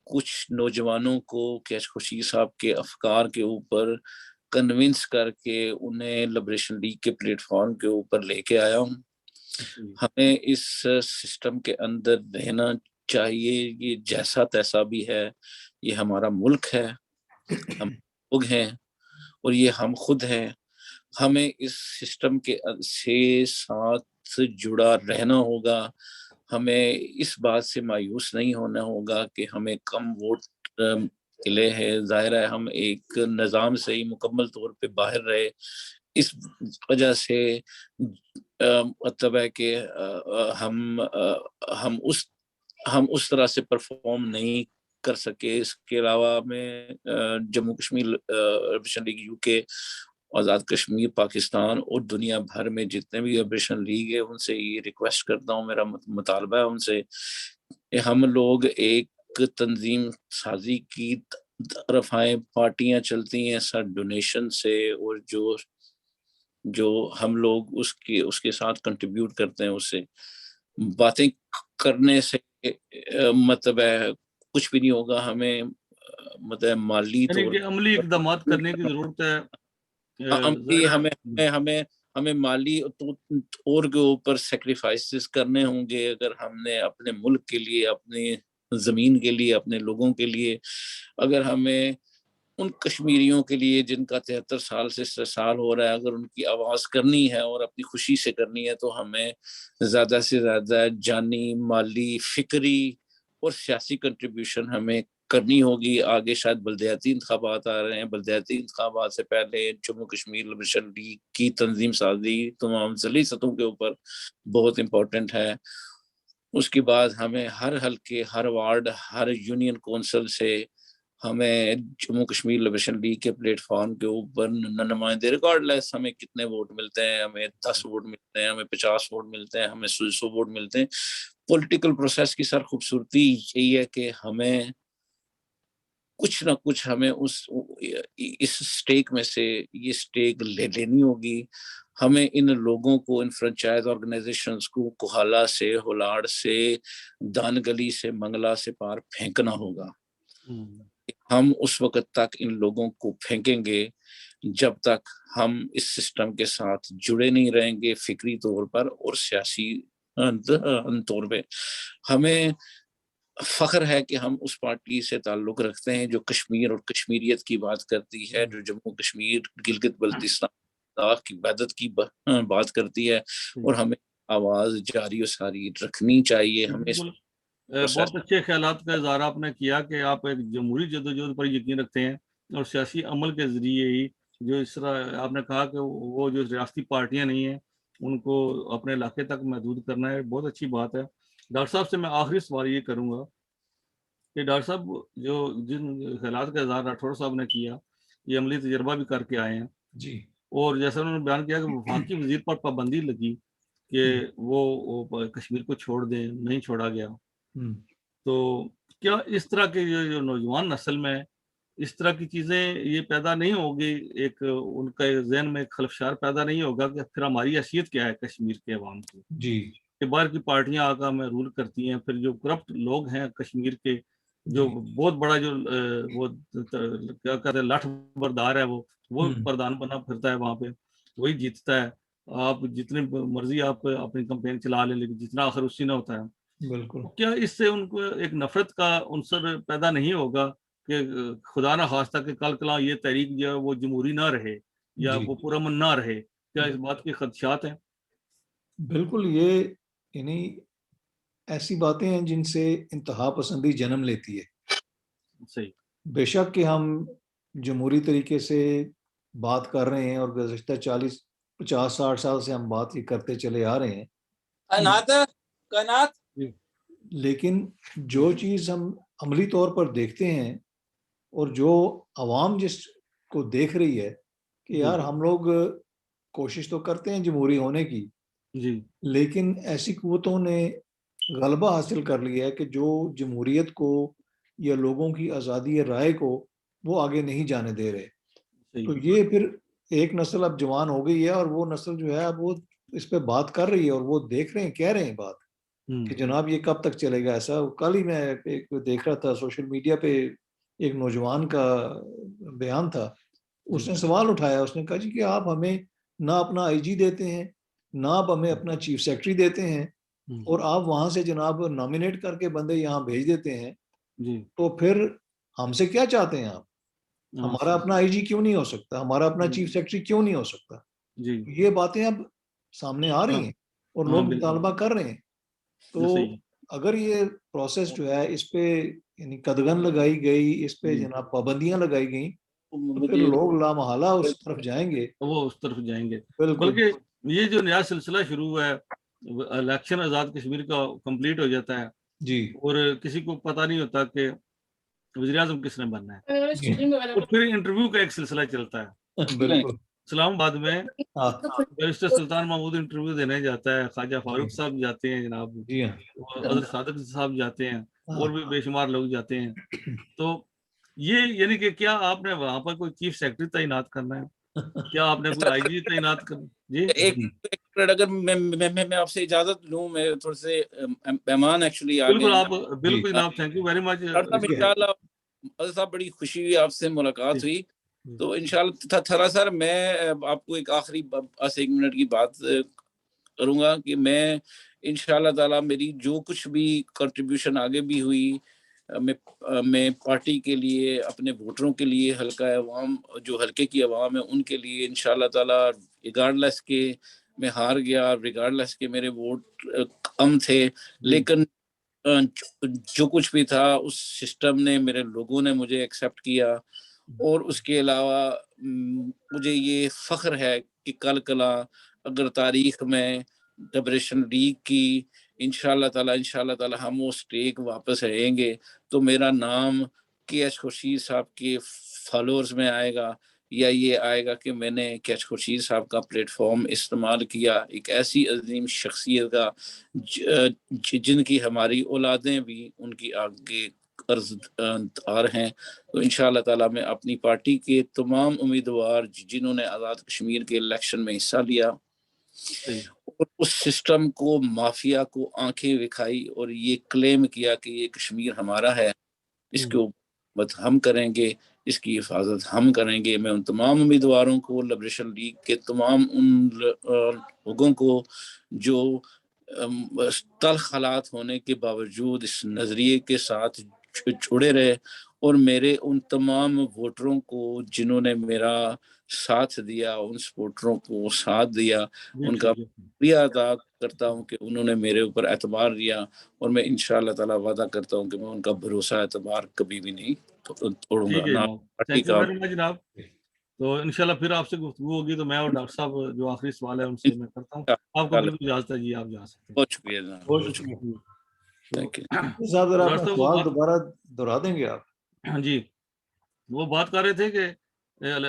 کچھ نوجوانوں کو کیش خورشید صاحب کے افکار کے اوپر کنونس کر کے انہیں لبریشن لیگ کے پلیٹ فارم کے اوپر لے کے آیا ہوں. ہمیں اس سسٹم کے اندر رہنا چاہیے، یہ جیسا تیسا بھی ہے، یہ ہمارا ملک ہے، ہم لوگ ہیں اور یہ ہم خود ہیں. ہمیں اس سسٹم کے ساتھ جڑا رہنا ہوگا. ہمیں اس بات سے مایوس نہیں ہونا ہوگا کہ ہمیں کم ووٹ ملے ہیں. ظاہر ہے ہم ایک نظام سے ہی مکمل طور پہ باہر رہے، اس وجہ سے مطلب ہے کہ ہم اس طرح سے پرفارم نہیں کر سکے. اس کے علاوہ میں Jammu Kashmir liberation league you کے، آزاد کشمیر پاکستان اور دنیا بھر میں جتنے بھی لبریشن لیگ ہے ان سے یہ ریکویسٹ کرتا ہوں، میرا مطالبہ ہے ان سے کہ ہم لوگ ایک تنظیم سازی کی طرف آئیں. پارٹیاں چلتی ہیں سر ڈونیشن سے، اور جو ہم لوگ اس کے ساتھ کنٹریبیوٹ کرتے ہیں، اس سے باتیں کرنے سے مطلب ہے کچھ بھی نہیں ہوگا. ہمیں مطلب مالی طور
عملی اقدامات کرنے کی ضرورت ہے.
ہمیں مالی طور کے اوپر سیکریفائسز کرنے ہوں گے اگر ہم نے اپنے ملک کے لیے، اپنی زمین کے لیے، اپنے لوگوں کے لیے. اگر ہمیں ان کشمیریوں کے لیے جن کا 73 سال سے سال ہو رہا ہے، اگر ان کی آواز کرنی ہے اور اپنی خوشی سے کرنی ہے تو ہمیں زیادہ سے زیادہ جانی، مالی، فکری اور سیاسی کنٹریبیوشن ہمیں کرنی ہوگی. آگے شاید بلدیاتی انتخابات آ رہے ہیں، بلدیاتی انتخابات سے پہلے جموں کشمیر لبریشن لیگ کی تنظیم سازی تمام ضلعی سطحوں کے اوپر بہت امپورٹنٹ ہے. اس کے بعد ہمیں ہر حلقے، ہر وارڈ، ہر یونین کونسل سے ہمیں جموں کشمیر لبریشن لیگ کے پلیٹ فارم کے اوپر نمائندے، ریکارڈ لیس ہمیں کتنے ووٹ ملتے ہیں، ہمیں 10 ووٹ ملتے ہیں، ہمیں 50 ووٹ ملتے ہیں، ہمیں 100 ووٹ ملتے ہیں. پولیٹیکل پروسیس کی سر خوبصورتی یہی ہے کہ ہمیں کچھ نہ کچھ ہمیں اس سٹیک میں سے یہ سٹیک لینی ہوگی. ہمیں ان لوگوں کو، ان فرنچائز آرگنائزیشنز کو کوہالہ سے، ہولار سے، دان گلی سے، منگلا سے پار پھینکنا ہوگا. ہم اس وقت تک ان لوگوں کو پھینکیں گے جب تک ہم اس سسٹم کے ساتھ جڑے نہیں رہیں گے فکری طور پر اور سیاسی طور پہ. ہمیں فخر ہے کہ ہم اس پارٹی سے تعلق رکھتے ہیں جو کشمیر اور کشمیریت کی بات کرتی ہے، جو جموں کشمیر، گلگت بلتستان کی وحدت کی بات کرتی ہے، اور ہمیں آواز جاری و ساری رکھنی چاہیے. ہمیں
بہت اچھے خیالات کا اظہار آپ نے کیا کہ آپ ایک جمہوری جدوجہد پر یقین رکھتے ہیں اور سیاسی عمل کے ذریعے ہی، جو اس طرح آپ نے کہا کہ وہ جو ریاستی پارٹیاں نہیں ہیں ان کو اپنے علاقے تک محدود کرنا ہے، بہت اچھی بات ہے. ڈاکٹر صاحب سے میں آخری سوال یہ کروں گا کہ ڈاکٹر صاحب جو جن خیالات کا اظہار راٹھور صاحب نے کیا یہ عملی تجربہ بھی کر کے آئے ہیں
جی
اور جیسا انہوں نے بیان کیا کہ وفاقی وزیر پر پابندی لگی کہ وہ کشمیر کو چھوڑ دیں، نہیں چھوڑا گیا. تو کیا اس طرح کے جو نوجوان نسل میں اس طرح کی چیزیں یہ پیدا نہیں ہوگی، ایک ان کے ذہن میں خلفشار پیدا نہیں ہوگا کہ پھر ہماری حیثیت کیا ہے کشمیر کے عوام کی،
جی
کہ باہر کی پارٹیاں آ کر ہمیں رول کرتی ہیں، پھر جو کرپٹ لوگ ہیں کشمیر کے، جو بہت بڑا جو وہ کیا کہتے ہیں لاٹھ بردار ہے، وہ پردھان بنا پھرتا ہے وہاں پہ، وہی جیتتا ہے. آپ جتنی مرضی آپ اپنی کمپین چلا لیں لیکن جتنا آخر اسی نہ ہوتا ہے.
بالکل.
کیا اس سے ان کو ایک نفرت کا عنصر پیدا نہیں ہوگا کہ خدا نہ خواستہ کہ کل کلا یہ تحریک جو ہے وہ جمہوری نہ رہے یا وہ پرامن نہ رہے؟ کیا اس بات کے خدشات ہیں؟
بالکل، یہ یعنی ایسی باتیں ہیں جن سے انتہا پسندی جنم لیتی ہے.
صحیح.
بے شک کہ ہم جمہوری طریقے سے بات کر رہے ہیں اور گزشتہ 40-50-60 سال سے ہم بات یہ کرتے چلے آ رہے ہیں، لیکن جو چیز ہم عملی طور پر دیکھتے ہیں اور جو عوام جس کو دیکھ رہی ہے کہ یار ہم لوگ کوشش تو کرتے ہیں جمہوری ہونے کی، لیکن ایسی قوتوں نے غلبہ حاصل کر لیا ہے کہ جو جمہوریت کو یا لوگوں کی آزادی رائے کو وہ آگے نہیں جانے دے رہے. تو یہ پھر ایک نسل اب جوان ہو گئی ہے اور وہ نسل جو ہے اب وہ اس پہ بات کر رہی ہے اور وہ دیکھ رہے ہیں، کہہ رہے ہیں بات کہ جناب یہ کب تک چلے گا ایسا. کل ہی میں ایک دیکھ رہا تھا سوشل میڈیا پہ، ایک نوجوان کا بیان تھا، اس نے سوال اٹھایا، اس نے کہا جی کہ آپ ہمیں نہ اپنا آئی جی دیتے ہیں، نہ آپ ہمیں اپنا چیف سیکرٹری دیتے ہیں، اور آپ وہاں سے جناب نامینیٹ کر کے بندے یہاں بھیج دیتے ہیں، تو پھر ہم سے کیا چاہتے ہیں آپ؟ ہمارا اپنا آئی جی کیوں نہیں ہو سکتا؟ ہمارا اپنا چیف سیکرٹری کیوں نہیں ہو سکتا؟ یہ باتیں اب سامنے آ رہی ہیں اور لوگ مطالبہ کر رہے ہیں. تو اگر یہ پروسیس جو ہے اس پہ یعنی قدغن لگائی گئی، اس پہ جناب پابندیاں لگائی گئیں، تو پھر لوگ لامحالہ اس طرف جائیں گے،
وہ اس طرف جائیں گے.
بالکل.
بلکہ یہ جو نیا سلسلہ شروع ہوا ہے، الیکشن آزاد کشمیر کا کمپلیٹ ہو جاتا ہے
جی
اور کسی کو پتہ نہیں ہوتا کہ وزیر اعظم کس نے بننا ہے، اور پھر انٹرویو کا ایک سلسلہ چلتا ہے.
بالکل.
اسلام آباد میں بیرسٹر سلطان محمود انٹرویو دینے جاتا ہے، خواجہ فاروق صاحب جاتے ہیں جناب،
جی ہاں،
حضرت صادق صاحب جاتے ہیں، اور بھی بے شمار لوگ جاتے ہیں. تو یہ یعنی کہ کیا آپ نے وہاں پر کوئی چیف سیکرٹری تعینات کرنا ہے؟ کیا آپ نے کوئی آئی جی تعینات کرنا؟ جی
اگر میں آپ سے اجازت لوں، میں تھوڑے سے مہمان ایکچولی آ گئے.
بالکل آپ بالکل جناب، تھینک یو ویری مچ.
انشاءاللہ حضرت صاحب بڑی خوشی ہوئی آپ سے ملاقات ہوئی. تو انشاءاللہ تھرا سر میں آپ کو ایک آخری 1 منٹ کی بات کروں گا کہ میں انشاءاللہ تعالی میری جو کچھ بھی کنٹریبیوشن آگے بھی ہوئی، میں پارٹی کے لیے، اپنے ووٹروں کے لیے، حلقہ عوام جو حلقے کی عوام ہے ان کے لیے انشاءاللہ تعالی، ریگارڈلیس کے میں ہار گیا، ریگارڈلیس کے میرے ووٹ کم تھے، لیکن جو کچھ بھی تھا اس سسٹم نے، میرے لوگوں نے مجھے ایکسیپٹ کیا. اور اس کے علاوہ مجھے یہ فخر ہے کہ کل کلا اگر تاریخ میں لبریشن لیگ کی انشاءاللہ تعالی ہم وہ سٹیک واپس رہیں گے تو میرا نام کے ایچ خورشید صاحب کے فالوورز میں آئے گا، یا یہ آئے گا کہ میں نے کے ایچ خورشید صاحب کا پلیٹ فارم استعمال کیا، ایک ایسی عظیم شخصیت کا جن کی ہماری اولادیں بھی ان کی آگے قرض دار ہیں. تو انشاءاللہ تعالی میں اپنی پارٹی کے تمام امیدوار جنہوں نے آزاد کشمیر کے الیکشن میں حصہ لیا اور اس سسٹم کو، مافیا کو آنکھیں دکھائی اور یہ کلیم کیا کہ یہ کشمیر ہمارا ہے، اس کے اوپر ہم کریں گے، اس کی حفاظت ہم کریں گے. میں ان تمام امیدواروں کو، لبریشن لیگ کے تمام ان لوگوں کو جو تلخ حالات ہونے کے باوجود اس نظریے کے ساتھ جڑے رہے، اور میرے ان تمام ووٹروں کو جنہوں نے میرا ساتھ دیا، ان سپورٹروں کو ساتھ دیا، ان کا شکریہ ادا کرتا ہوں کہ انہوں نے میرے اوپر اعتبار دیا. اور میں انشاءاللہ تعالی وعدہ کرتا ہوں کہ میں ان کا بھروسہ اعتبار کبھی بھی نہیں توڑوں گا.
تھینک یو ویری مچ جناب. تو انشاءاللہ پھر آپ سے گفتگو ہوگی. تو میں اور ڈاکٹر صاحب جو آخری سوال ہے ان سے میں کرتا ہوں. آپ کو بالکل اجازت ہے جی، آپ جا سکتے ہیں.
بہت شکریہ جناب.
بہت شکریہ.
Thank you.
صاحب ذرا
ڈاکٹر
اپنا
صاحب وہ
سوال
بات
دوبارہ دہرا دیں گے آپ؟
ہاں جی وہ بات کر رہے تھے کہ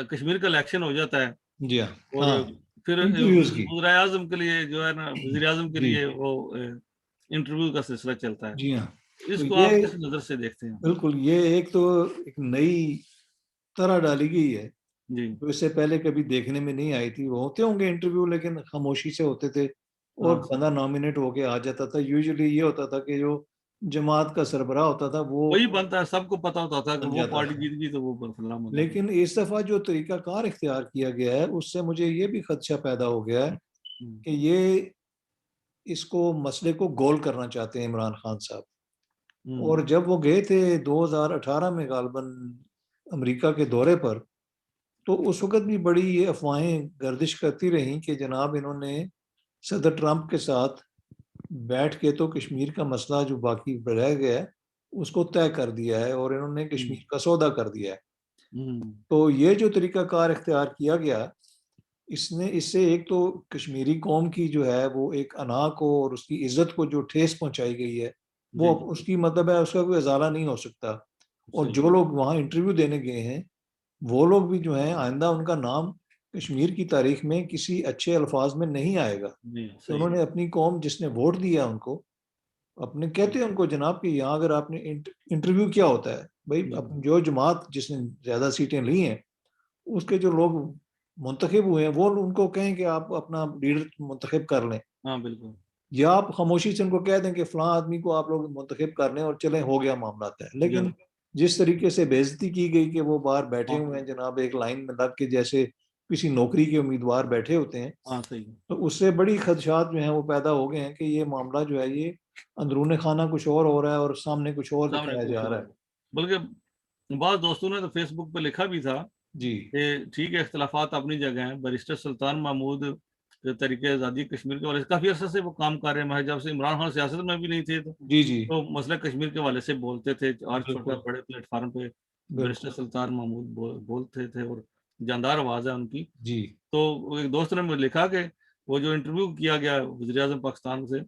کشمیر کا الیکشن ہو جاتا ہے
جی ہاں
اور
ہاں
پھر
انٹرویوز کی،
وزیر اعظم کے لیے جو ہے نا وزیر اعظم کے
جی
لیے وہ انٹرویو کا سلسلہ چلتا ہے.
جی ہاں.
اس
تو
کو آپ
یہ
کس نظر سے دیکھتے ہیں؟
بالکل یہ ایک تو ایک نئی طرح ڈالی گئی ہے
جی
جو اس سے پہلے کبھی دیکھنے میں نہیں آئی تھی. وہ ہوتے ہوں گے انٹرویو لیکن خاموشی سے ہوتے تھے اور
ہاں
بندہ نامینیٹ ہو کے آ جاتا تھا. یوزلی یہ ہوتا تھا کہ جو جماعت کا سربراہ ہوتا تھا وہ
وہی بنتا ہے, سب کو پتا ہوتا تھا کہ
بن
وہ
جاتا
پارٹی
تھا.
جیت گئی تو وہ فلاں بندہ.
لیکن اس دفعہ جو طریقہ کار اختیار کیا گیا ہے اس سے مجھے یہ بھی خدشہ پیدا ہو گیا ہے کہ یہ اس کو مسئلے کو گول کرنا چاہتے ہیں عمران خان صاحب. اور جب وہ گئے تھے 2018 میں غالباً امریکہ کے دورے پر تو اس وقت بھی بڑی یہ افواہیں گردش کرتی رہیں کہ جناب انہوں نے صدر ٹرمپ کے ساتھ بیٹھ کے تو کشمیر کا مسئلہ جو باقی رہ گیا ہے اس کو طے کر دیا ہے اور انہوں نے کشمیر کا سودا کر دیا ہے. تو یہ جو طریقہ کار اختیار کیا گیا اس سے ایک تو کشمیری قوم کی جو ہے وہ ایک انا کو اور اس کی عزت کو جو ٹھیس پہنچائی گئی ہے وہ اس کی مطلب ہے اس کا کوئی ازالہ نہیں ہو سکتا. اور جو لوگ وہاں انٹرویو دینے گئے ہیں وہ لوگ بھی جو ہیں آئندہ ان کا نام کشمیر کی تاریخ میں کسی اچھے الفاظ میں نہیں آئے گا. تو انہوں نے اپنی قوم جس نے ووٹ دیا ان کو اپنے کہتے ہیں ان کو جناب کہ یہاں اگر آپ نے انٹرویو کیا ہوتا ہے بھائی جو جماعت جس نے زیادہ سیٹیں لی ہیں اس کے جو لوگ منتخب ہوئے ہیں وہ ان کو کہیں کہ آپ اپنا لیڈر منتخب کر لیں.
ہاں بالکل.
یا آپ خاموشی سے ان کو کہہ دیں کہ فلاں آدمی کو آپ لوگ منتخب کر لیں اور چلیں ہو گیا معاملہ طے. لیکن جس طریقے سے بے عزتی کی گئی کہ وہ باہر بیٹھے ہوئے ہیں جناب ایک لائن میں لگ کے جیسے کسی نوکری کے امیدوار بیٹھے ہوتے ہیں تو اس سے بڑی خدشات جو ہیں وہ پیدا ہو گئے ہیں کہ یہ معاملہ جو ہے یہ اندرون خانہ کچھ اور ہو رہا ہے اور سامنے کچھ اور دکھایا جا رہا ہے.
بلکہ بعض دوستوں نے تو فیس بک پہ لکھا بھی تھا
جی
کہ ٹھیک ہے اختلافات اپنی جگہ ہیں, بیرسٹر سلطان محمود تحریک آزادی کشمیر کے حوالے سے کافی عرصے سے وہ کام کر رہے ہیں, جب سے عمران خان سیاست میں بھی نہیں تھے تو مسئلہ کشمیر کے حوالے سے بولتے تھے اور چھوٹے بڑے پلیٹ فارم پہ بیرسٹر سلطان محمود بولتے تھے اور جاندار آواز ہے ان کی. تو ایک دوست نے مجھے لکھا کہ وہ جو انٹرویو کیا گیا وزیر اعظم پاکستان سے,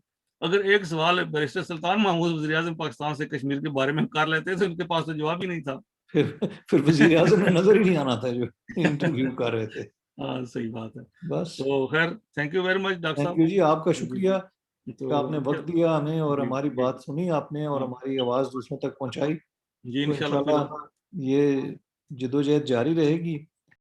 اگر ایک سوال بیرسٹر سلطان محمود وزیر اعظم پاکستان سے کشمیر کے بارے میں کر لیتے تو ان کے پاس تو جواب ہی نہیں تھا.
پھر وزیر اعظم میں نظر ہی نہیں آنا تھا جو انٹرویو کر رہے تھے.
ہاں صحیح بات ہے.
بس
تو خیر thank you very much doctor
thank you
صاحب
جی, آپ کا شکریہ کہ آپ نے وقت دیا ہمیں اور
جی
ہماری بات سنی آپ نے اور ہماری آواز دوسروں تک پہنچائی.
جی
تو
انشاءاللہ
انشاءاللہ یہ جدوجہد جاری رہے گی